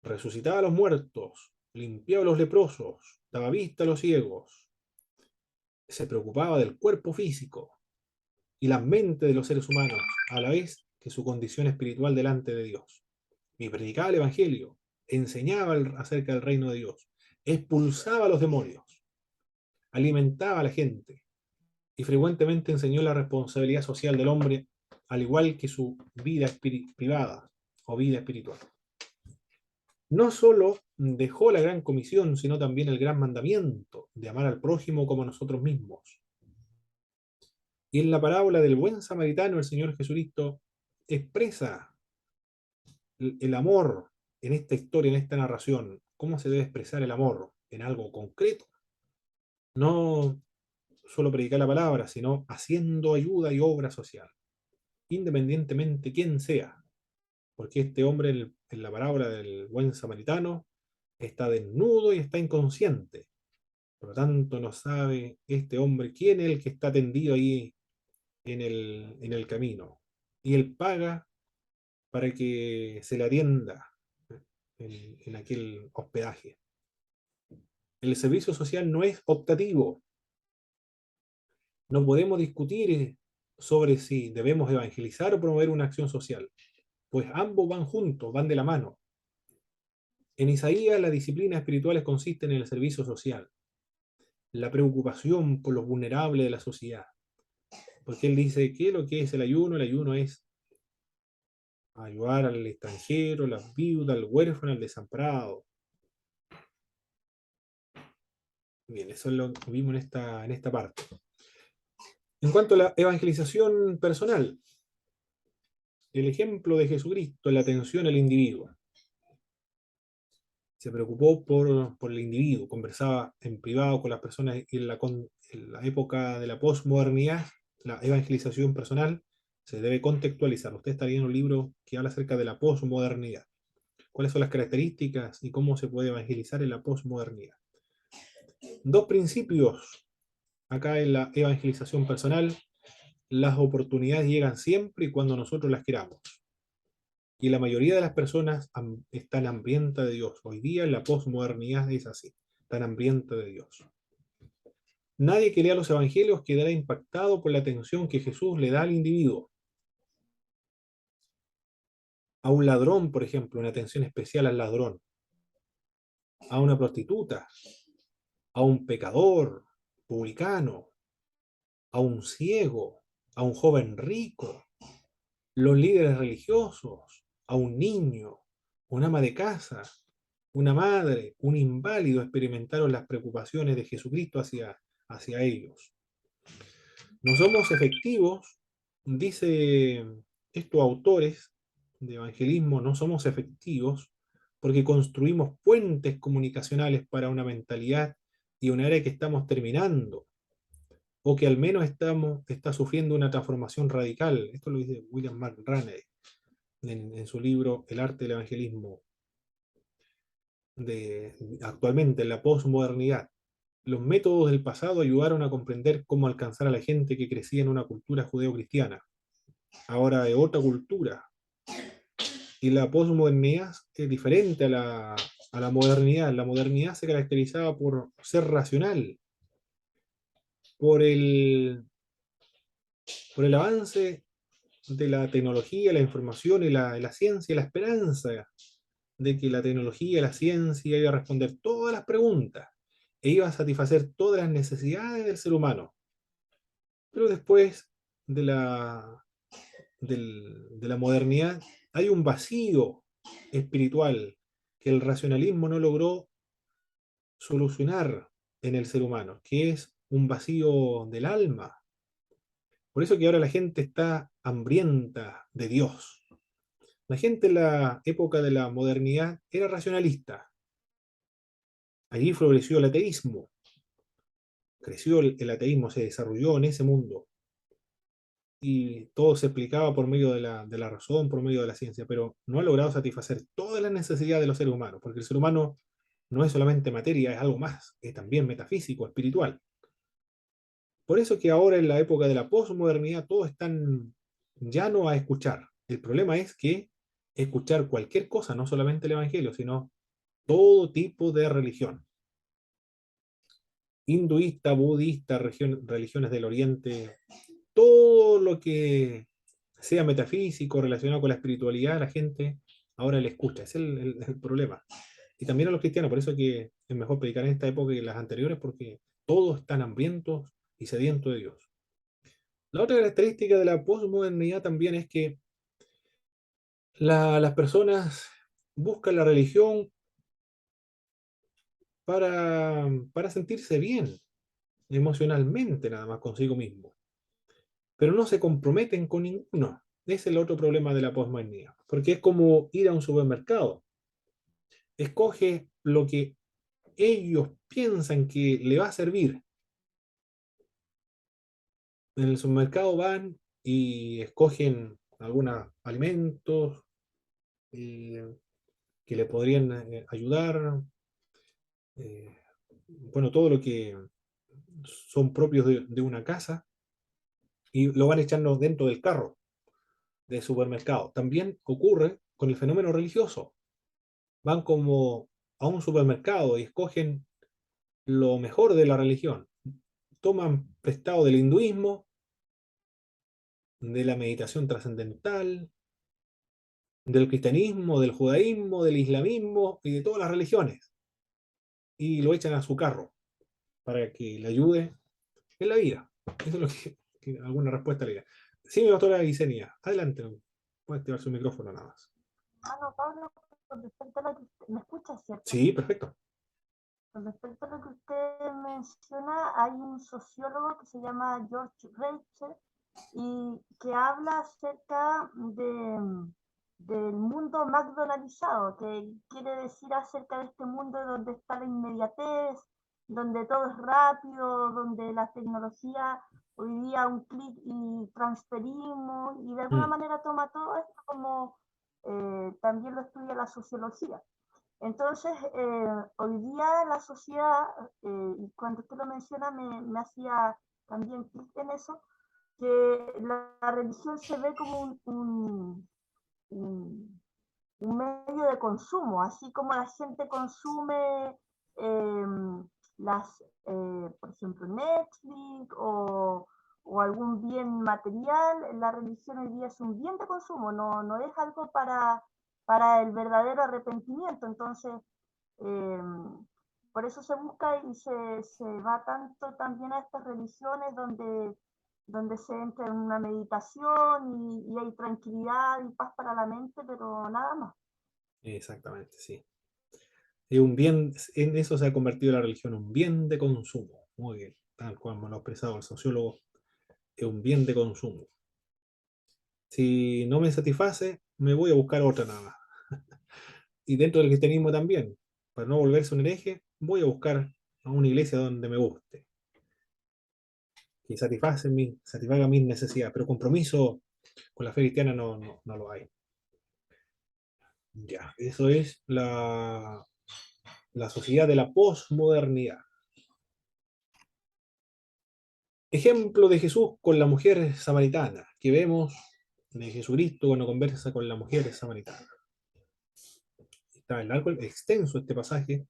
resucitaba a los muertos, limpiaba a los leprosos, daba vista a los ciegos, se preocupaba del cuerpo físico y la mente de los seres humanos, a la vez que su condición espiritual delante de Dios. Y predicaba el Evangelio, enseñaba acerca del reino de Dios, expulsaba a los demonios, alimentaba a la gente y frecuentemente enseñó la responsabilidad social del hombre, al igual que su vida privada o vida espiritual. No solo dejó la gran comisión, sino también el gran mandamiento de amar al prójimo como a nosotros mismos. Y en la parábola del buen samaritano, el Señor Jesucristo expresa el amor en esta historia, en esta narración. ¿Cómo se debe expresar el amor? En algo concreto. No solo predicar la palabra, sino haciendo ayuda y obra social, independientemente quién sea. Porque este hombre en la parábola del buen samaritano está desnudo y está inconsciente. Por lo tanto, no sabe este hombre quién es el que está tendido ahí en el camino. Y él paga para que se le atienda en aquel hospedaje. El servicio social no es optativo. No podemos discutir sobre si debemos evangelizar o promover una acción social, pues ambos van juntos, van de la mano. En Isaías, las disciplinas espirituales consisten en el servicio social, la preocupación por los vulnerables de la sociedad. Porque él dice que lo que es el ayuno es ayudar al extranjero, a las viudas, al huérfano, al desamparado. Bien, eso es lo que vimos en esta parte. En cuanto a la evangelización personal, el ejemplo de Jesucristo en la atención al individuo. Se preocupó por el individuo, conversaba en privado con las personas y en la época de la posmodernidad, la evangelización personal se debe contextualizar. Usted está leyendo un libro que habla acerca de la posmodernidad. ¿Cuáles son las características y cómo se puede evangelizar en la posmodernidad? Dos principios acá en la evangelización personal. Las oportunidades llegan siempre y cuando nosotros las queramos. Y la mayoría de las personas están hambrientas de Dios. Hoy día en la posmodernidad es así, están hambrientas de Dios. Nadie que lea los evangelios quedará impactado por la atención que Jesús le da al individuo. A un ladrón, por ejemplo, una atención especial al ladrón. A una prostituta. A un pecador, publicano. A un ciego. A un joven rico. Los líderes religiosos. A un niño. Un ama de casa. Una madre, un inválido experimentaron las preocupaciones de Jesucristo hacia ellos. No somos efectivos, dice estos autores de evangelismo, no somos efectivos porque construimos puentes comunicacionales para una mentalidad y una área que estamos terminando, o que al menos está sufriendo una transformación radical. Esto lo dice William McRaney en su libro El arte del evangelismo actualmente en la posmodernidad. Los métodos del pasado ayudaron a comprender cómo alcanzar a la gente que crecía en una cultura judeo-cristiana. Ahora es otra cultura. Y la posmodernidad es diferente a la modernidad. La modernidad se caracterizaba por ser racional, por por el avance de la tecnología, la información y la ciencia, la esperanza de que la tecnología, la ciencia iba a responder todas las preguntas e iba a satisfacer todas las necesidades del ser humano. Pero después de de la modernidad hay un vacío espiritual que el racionalismo no logró solucionar en el ser humano, que es un vacío del alma. Por eso que ahora la gente está hambrienta de Dios. La gente en la época de la modernidad era racionalista. Allí floreció el ateísmo. Creció el ateísmo, se desarrolló en ese mundo. Y todo se explicaba por medio de la razón, por medio de la ciencia, pero no ha logrado satisfacer todas las necesidades de los seres humanos, porque el ser humano no es solamente materia, es algo más, es también metafísico, espiritual. Por eso que ahora en la época de la posmodernidad todos están llanos a escuchar. El problema es que escuchar cualquier cosa, no solamente el Evangelio, sino todo tipo de religión. Hinduista, budista, religiones del Oriente, todo lo que sea metafísico, relacionado con la espiritualidad, la gente ahora le escucha. Ese es el problema. Y también a los cristianos, por eso que es mejor predicar en esta época que en las anteriores, porque todos están hambrientos y sedientos de Dios. La otra característica de la posmodernidad también es que las personas buscan la religión para sentirse bien emocionalmente, nada más consigo mismo, pero no se comprometen con ninguno. Ese es el otro problema de la posmodernidad, porque es como ir a un supermercado. Escoge lo que ellos piensan que le va a servir. En el supermercado van y escogen algunos alimentos eh, que le podrían ayudar, eh, bueno, todo lo que son propios de una casa, y lo van echando dentro del carro de supermercado. También ocurre con el fenómeno religioso. Van como a un supermercado y escogen lo mejor de la religión. Toman prestado del hinduismo, de la meditación trascendental, del cristianismo, del judaísmo, del islamismo y de todas las religiones. Y lo echan a su carro para que le ayude en la vida. Eso es lo que alguna respuesta le da. Sí, mi doctora Isenia, adelante. Puede activar su micrófono nada más. No, Pablo, con respecto a lo que me escucha, ¿cierto? Sí, perfecto. Con respecto a lo que usted menciona, hay un sociólogo que se llama George Reicher y que habla acerca del mundo McDonaldizado, que quiere decir acerca de este mundo donde está la inmediatez, donde todo es rápido, donde la tecnología hoy día un clic y transferimos, y de alguna manera toma todo esto como también lo estudia la sociología. Entonces, hoy día la sociedad, y cuando usted lo menciona, me hacía también clic en eso, que la religión se ve como un, un medio de consumo, así como la gente consume eh, por ejemplo, Netflix o algún bien material, la religión hoy día es un bien de consumo, no es algo para el verdadero arrepentimiento. Entonces, eh, por eso se busca y se va tanto también a estas religiones donde se entra en una meditación y hay tranquilidad y paz para la mente, pero nada más. Exactamente, sí. Es un bien, en eso se ha convertido la religión en un bien de consumo. Muy bien, tal cual me lo ha expresado el sociólogo, es un bien de consumo. Si no me satisface, me voy a buscar otra nada más. Y dentro del cristianismo también, para no volverse un hereje, voy a buscar a una iglesia donde me guste, que satisfaga mis necesidades, pero compromiso con la fe cristiana no lo hay. Ya, eso es la sociedad de la posmodernidad. Ejemplo de Jesús con la mujer samaritana, que vemos de Jesucristo cuando conversa con la mujer samaritana. Está largo, extenso este pasaje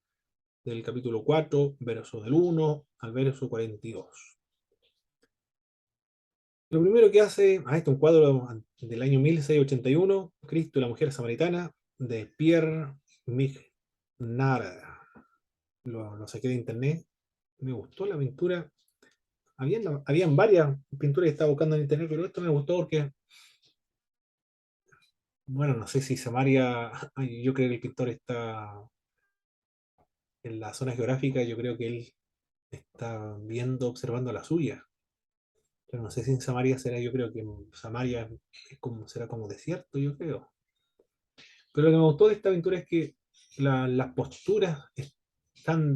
del capítulo 4, verso del 1 al verso 42. Lo primero que hace, este es un cuadro del año 1681, Cristo y la mujer samaritana, de Pierre Mignard. Lo saqué de internet, me gustó la pintura. Habían varias pinturas que estaba buscando en internet, pero esto me gustó porque, bueno, no sé si Samaria, yo creo que el pintor está en la zona geográfica, yo creo que él está viendo, observando la suya. Pero no sé si en Samaria será, yo creo que en Samaria será como desierto, yo creo. Pero lo que me gustó de esta pintura es que las posturas están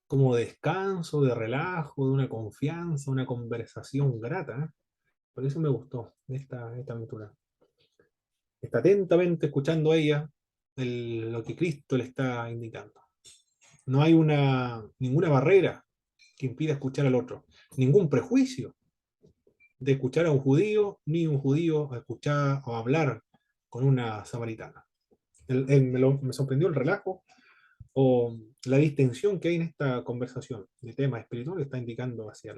como de descanso, de relajo, de una confianza, una conversación grata. Por eso me gustó esta pintura. Está atentamente escuchando a ella lo que Cristo le está indicando. No hay ninguna barrera que impida escuchar al otro, ningún prejuicio de escuchar a un judío, ni un judío a escuchar o hablar con una samaritana. Me sorprendió el relajo o la distensión que hay en esta conversación de tema espiritual que está indicando hacia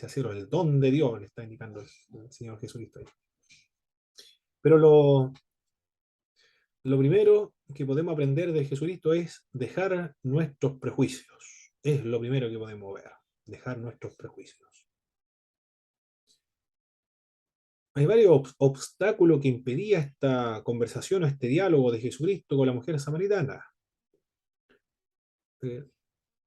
cero, el don de Dios le está indicando el Señor Jesucristo. Pero lo primero que podemos aprender de Jesucristo es dejar nuestros prejuicios. Es lo primero que podemos ver, dejar nuestros prejuicios. Hay varios obstáculos que impedían esta conversación o este diálogo de Jesucristo con la mujer samaritana.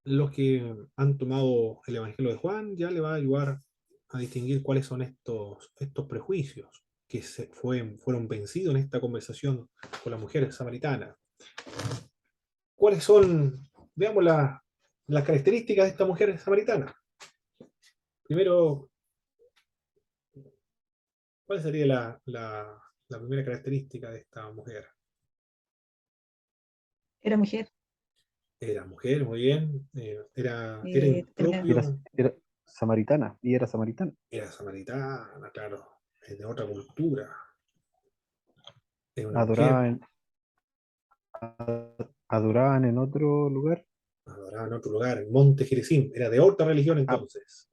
Los que han tomado el Evangelio de Juan ya le va a ayudar a distinguir cuáles son estos prejuicios que fueron vencidos en esta conversación con la mujer samaritana. ¿Cuáles son, veamos, las características de esta mujer samaritana? Primero, ¿cuál sería la primera característica de esta mujer? Era mujer. Era mujer, muy bien. Era Tenía, Era, impropio. era, samaritana, y era samaritana. Era samaritana, claro, es de otra cultura, es una mujer, Adoraban, adoraban en otro lugar, adorada en otro lugar, en Monte Gerizim, era de otra religión ah, entonces.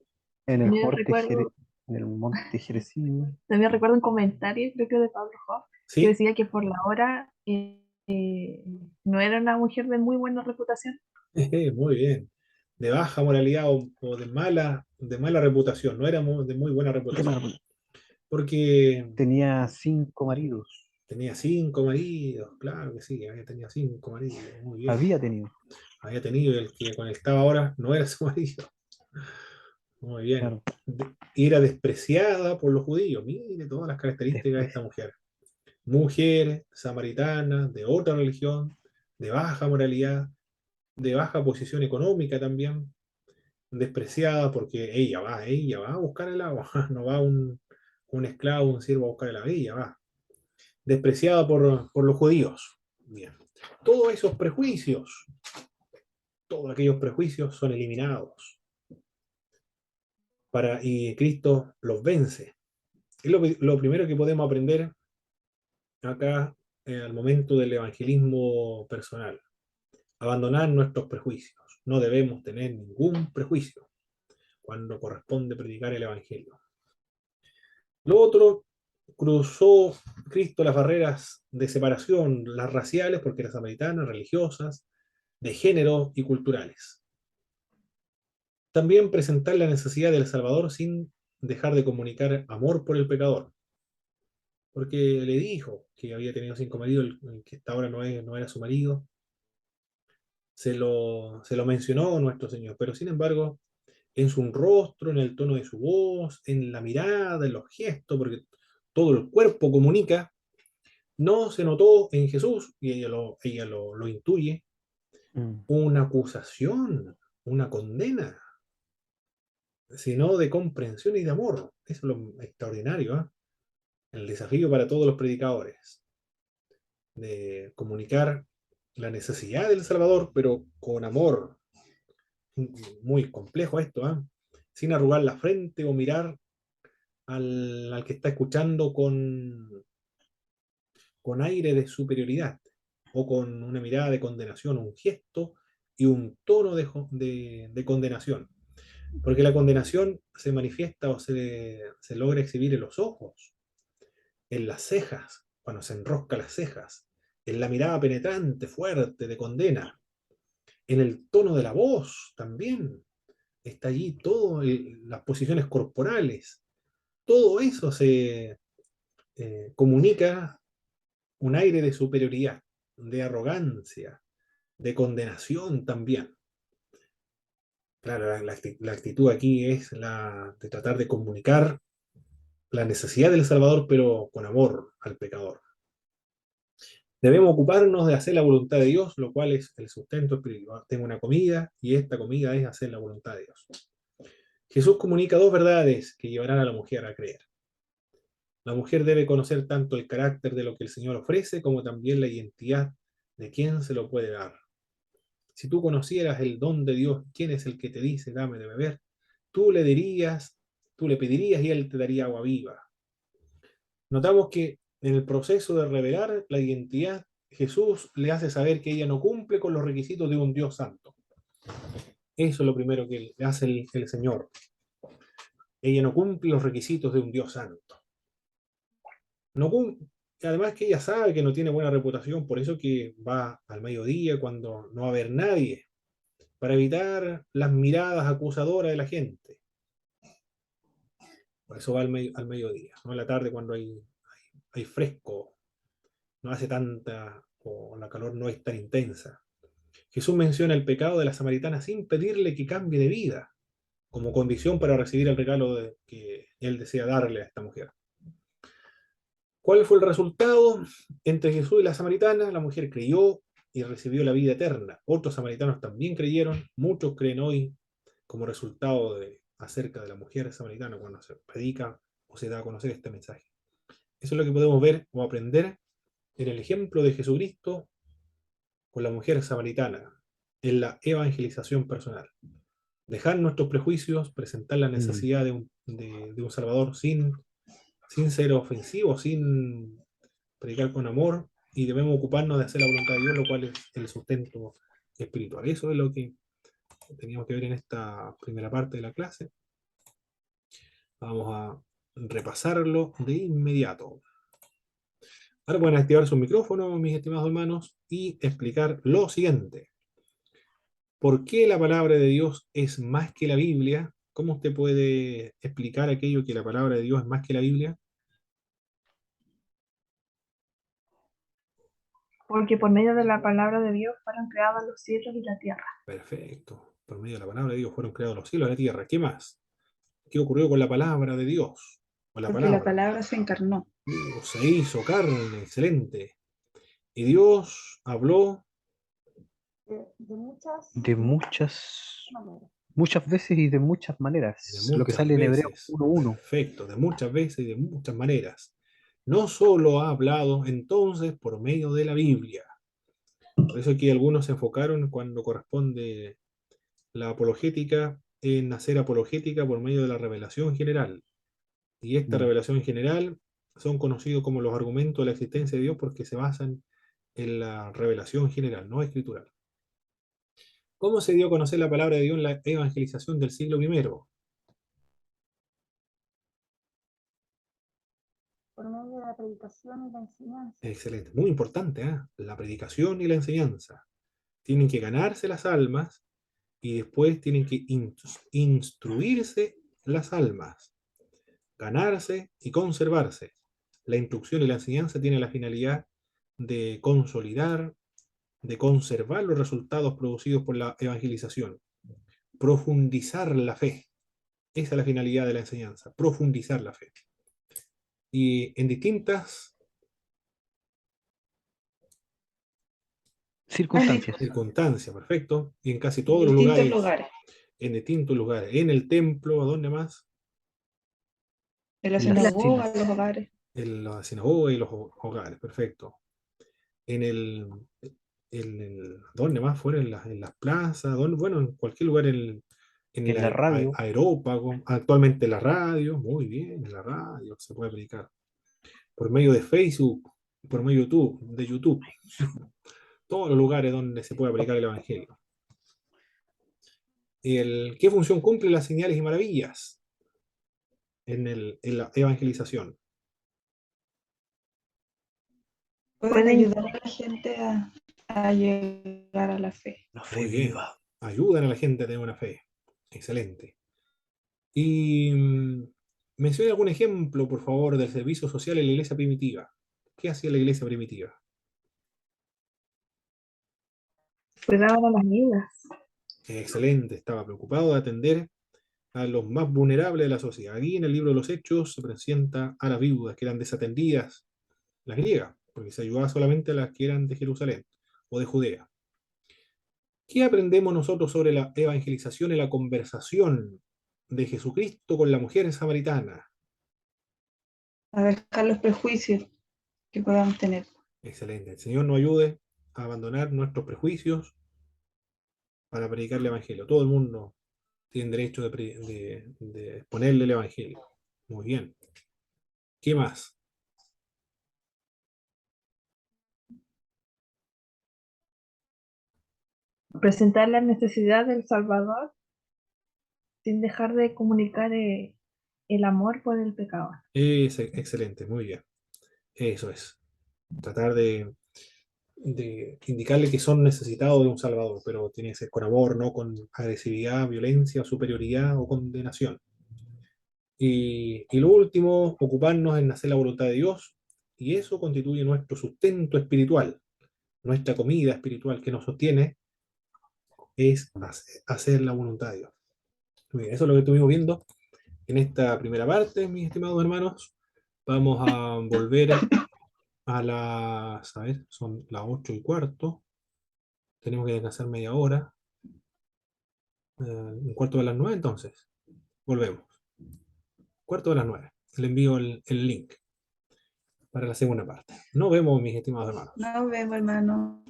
en el También monte recuerdo, En el monte Gerizim. también recuerdo un comentario, creo que de Pablo Hoff, que ¿Sí? decía que por la hora no era una mujer de muy buena reputación. Muy bien. De baja moralidad o de mala reputación, no era de muy buena reputación, porque Tenía 5 maridos. tenía 5 maridos, claro que sí, había tenido 5 maridos, muy bien. Había tenido, Había tenido el que con el que estaba ahora, no era su marido, muy bien. claro, Y era despreciada por los judíos, mire todas las características de después. esta mujer. Mujer samaritana, de otra religión, de baja moralidad, de baja posición económica también, despreciada porque ella va a buscar el agua, no va un esclavo, un siervo a buscar el agua, ella va. Despreciada por los judíos. Bien. Todos esos prejuicios, todos aquellos prejuicios son eliminados y Cristo los vence. Es lo primero que podemos aprender acá al momento del evangelismo personal. Abandonar nuestros prejuicios. No debemos tener ningún prejuicio cuando corresponde predicar el evangelio. Lo otro, cruzó Cristo las barreras de separación, las raciales, porque era samaritana, religiosas, de género y culturales. También presentar la necesidad del Salvador sin dejar de comunicar amor por el pecador, porque le dijo que había tenido 5 maridos, el que hasta ahora no era su marido, se lo mencionó nuestro Señor, pero sin embargo, en su rostro, en el tono de su voz, en la mirada, en los gestos, porque todo el cuerpo comunica, no se notó en Jesús, y ella lo intuye, Mm. una acusación, una condena, sino de comprensión y de amor. Eso es lo extraordinario, ¿eh? El desafío para todos los predicadores, de comunicar la necesidad del Salvador, pero con amor. Muy complejo esto, ¿eh? Sin arrugar la frente o mirar al que está escuchando con aire de superioridad o con una mirada de condenación, un gesto y un tono de condenación. Porque la condenación se manifiesta o se logra exhibir en los ojos, en las cejas, cuando se enrosca las cejas, en la mirada penetrante, fuerte, de condena, en el tono de la voz también. Está allí todo, las posiciones corporales, todo eso se comunica un aire de superioridad, de arrogancia, de condenación también. Claro, la actitud aquí es la de tratar de comunicar la necesidad del Salvador, pero con amor al pecador. Debemos ocuparnos de hacer la voluntad de Dios, lo cual es el sustento espiritual. Tengo una comida y esta comida es hacer la voluntad de Dios. Jesús comunica dos verdades que llevarán a la mujer a creer. La mujer debe conocer tanto el carácter de lo que el Señor ofrece como también la identidad de quién se lo puede dar. Si tú conocieras el don de Dios, quién es el que te dice, dame de beber, tú le dirías, tú le pedirías y él te daría agua viva. Notamos que en el proceso de revelar la identidad, Jesús le hace saber que ella no cumple con los requisitos de un Dios santo. Eso es lo primero que hace el Señor. Ella no cumple los requisitos de un Dios santo. No además que ella sabe que no tiene buena reputación, por eso que va al mediodía cuando no va a haber nadie, para evitar las miradas acusadoras de la gente. Por eso va al mediodía, no en la tarde cuando hay fresco, no hace tanta, o la calor no es tan intensa. Jesús menciona el pecado de la samaritana sin pedirle que cambie de vida, como condición para recibir el regalo que él desea darle a esta mujer. ¿Cuál fue el resultado? Entre Jesús y la samaritana, la mujer creyó y recibió la vida eterna. Otros samaritanos también creyeron, muchos creen hoy como resultado acerca de la mujer samaritana cuando se predica o se da a conocer este mensaje. Eso es lo que podemos ver o aprender en el ejemplo de Jesucristo con la mujer samaritana, en la evangelización personal. dejar nuestros prejuicios, presentar la Mm. necesidad de un Salvador sin ser ofensivo, sin predicar con amor, y debemos ocuparnos de hacer la voluntad de Dios, lo cual es el sustento espiritual. Eso es lo que teníamos que ver en esta primera parte de la clase. Vamos a repasarlo de inmediato. Ahora pueden activar su micrófono, mis estimados hermanos, y explicar lo siguiente. ¿Por qué la palabra de Dios es más que la Biblia? ¿Cómo usted puede explicar aquello que la palabra de Dios es más que la Biblia? Porque por medio de la palabra de Dios fueron creados los cielos y la tierra. Perfecto. Por medio de la palabra de Dios fueron creados los cielos y la tierra. ¿Qué más? ¿Qué ocurrió con la palabra de Dios? Con la Porque la palabra. palabra se encarnó. Se hizo carne, excelente. Y Dios habló de muchas De muchas, maneras. muchas veces y de muchas de maneras. Lo que muchas sale en Hebreos veces. 1:1. Perfecto, de muchas veces y de muchas maneras. No solo ha hablado entonces por medio de la Biblia. Por eso aquí algunos se enfocaron cuando corresponde la apologética en hacer apologética por medio de la revelación general. Y esta Mm. revelación general son conocidos como los argumentos de la existencia de Dios porque se basan en la revelación general, no escritural. ¿Cómo se dio a conocer la palabra de Dios en la evangelización del siglo I? Por medio de la predicación y la enseñanza. Excelente, muy importante, ¿eh? La predicación y la enseñanza. Tienen que ganarse las almas y después tienen que instruirse las almas, ganarse y conservarse. La instrucción y la enseñanza tienen la finalidad de consolidar, de conservar los resultados producidos por la evangelización, profundizar la fe. Esa es la finalidad de la enseñanza, profundizar la fe. Y en distintas Circunstancias. circunstancias, perfecto, y en casi En todos los distintos lugares, lugares. en distintos lugares, en el templo, ¿a dónde más? En la En la sinagoga, oficina. en los hogares. En la sinagoga y los hogares, perfecto. En el, ¿dónde más? Fuera en las plazas, bueno, en cualquier lugar, en el En la radio. aerópago, actualmente en la radio, muy bien, en la radio se puede predicar. Por medio de Facebook, por medio de YouTube, todos los lugares donde se puede aplicar el Evangelio. ¿Qué función cumplen las señales y maravillas en la evangelización? Pueden ayudar a la gente a llegar a la fe. La fe Muy bien, viva. ayudan a la gente a tener una fe. Excelente. Y mencione algún ejemplo, por favor, del servicio social en la iglesia primitiva. ¿Qué hacía la iglesia primitiva? Cuidaban a las viudas. Excelente, estaba preocupado de atender a los más vulnerables de la sociedad. Aquí en el libro de los Hechos se presenta a las viudas que eran desatendidas, las griegas, porque se ayudaba solamente a las que eran de Jerusalén o de Judea. ¿Qué aprendemos nosotros sobre la evangelización y la conversación de Jesucristo con la mujer samaritana? A dejar los prejuicios que podamos tener. Excelente. El Señor nos ayude a abandonar nuestros prejuicios para predicar el Evangelio. Todo el mundo tiene derecho de exponerle el Evangelio. Muy bien. ¿Qué más? Presentar la necesidad del Salvador sin dejar de comunicar el amor por el pecado. Es excelente, muy bien. Eso es. Tratar de indicarle que son necesitados de un Salvador, pero tiene que ser con amor, no con agresividad, violencia, superioridad o condenación. Y lo último, ocuparnos en hacer la voluntad de Dios, y eso constituye nuestro sustento espiritual, nuestra comida espiritual que nos sostiene, es hacer la voluntad de Dios. Muy bien, eso es lo que estuvimos viendo en esta primera parte, mis estimados hermanos. Vamos a volver a las, a ver, son las 8:15. Tenemos que descansar media hora. Un cuarto de las 9, entonces. Volvemos. Cuarto de las 9. Le envío el link para la segunda parte. Nos vemos, mis estimados hermanos. Nos vemos, hermano.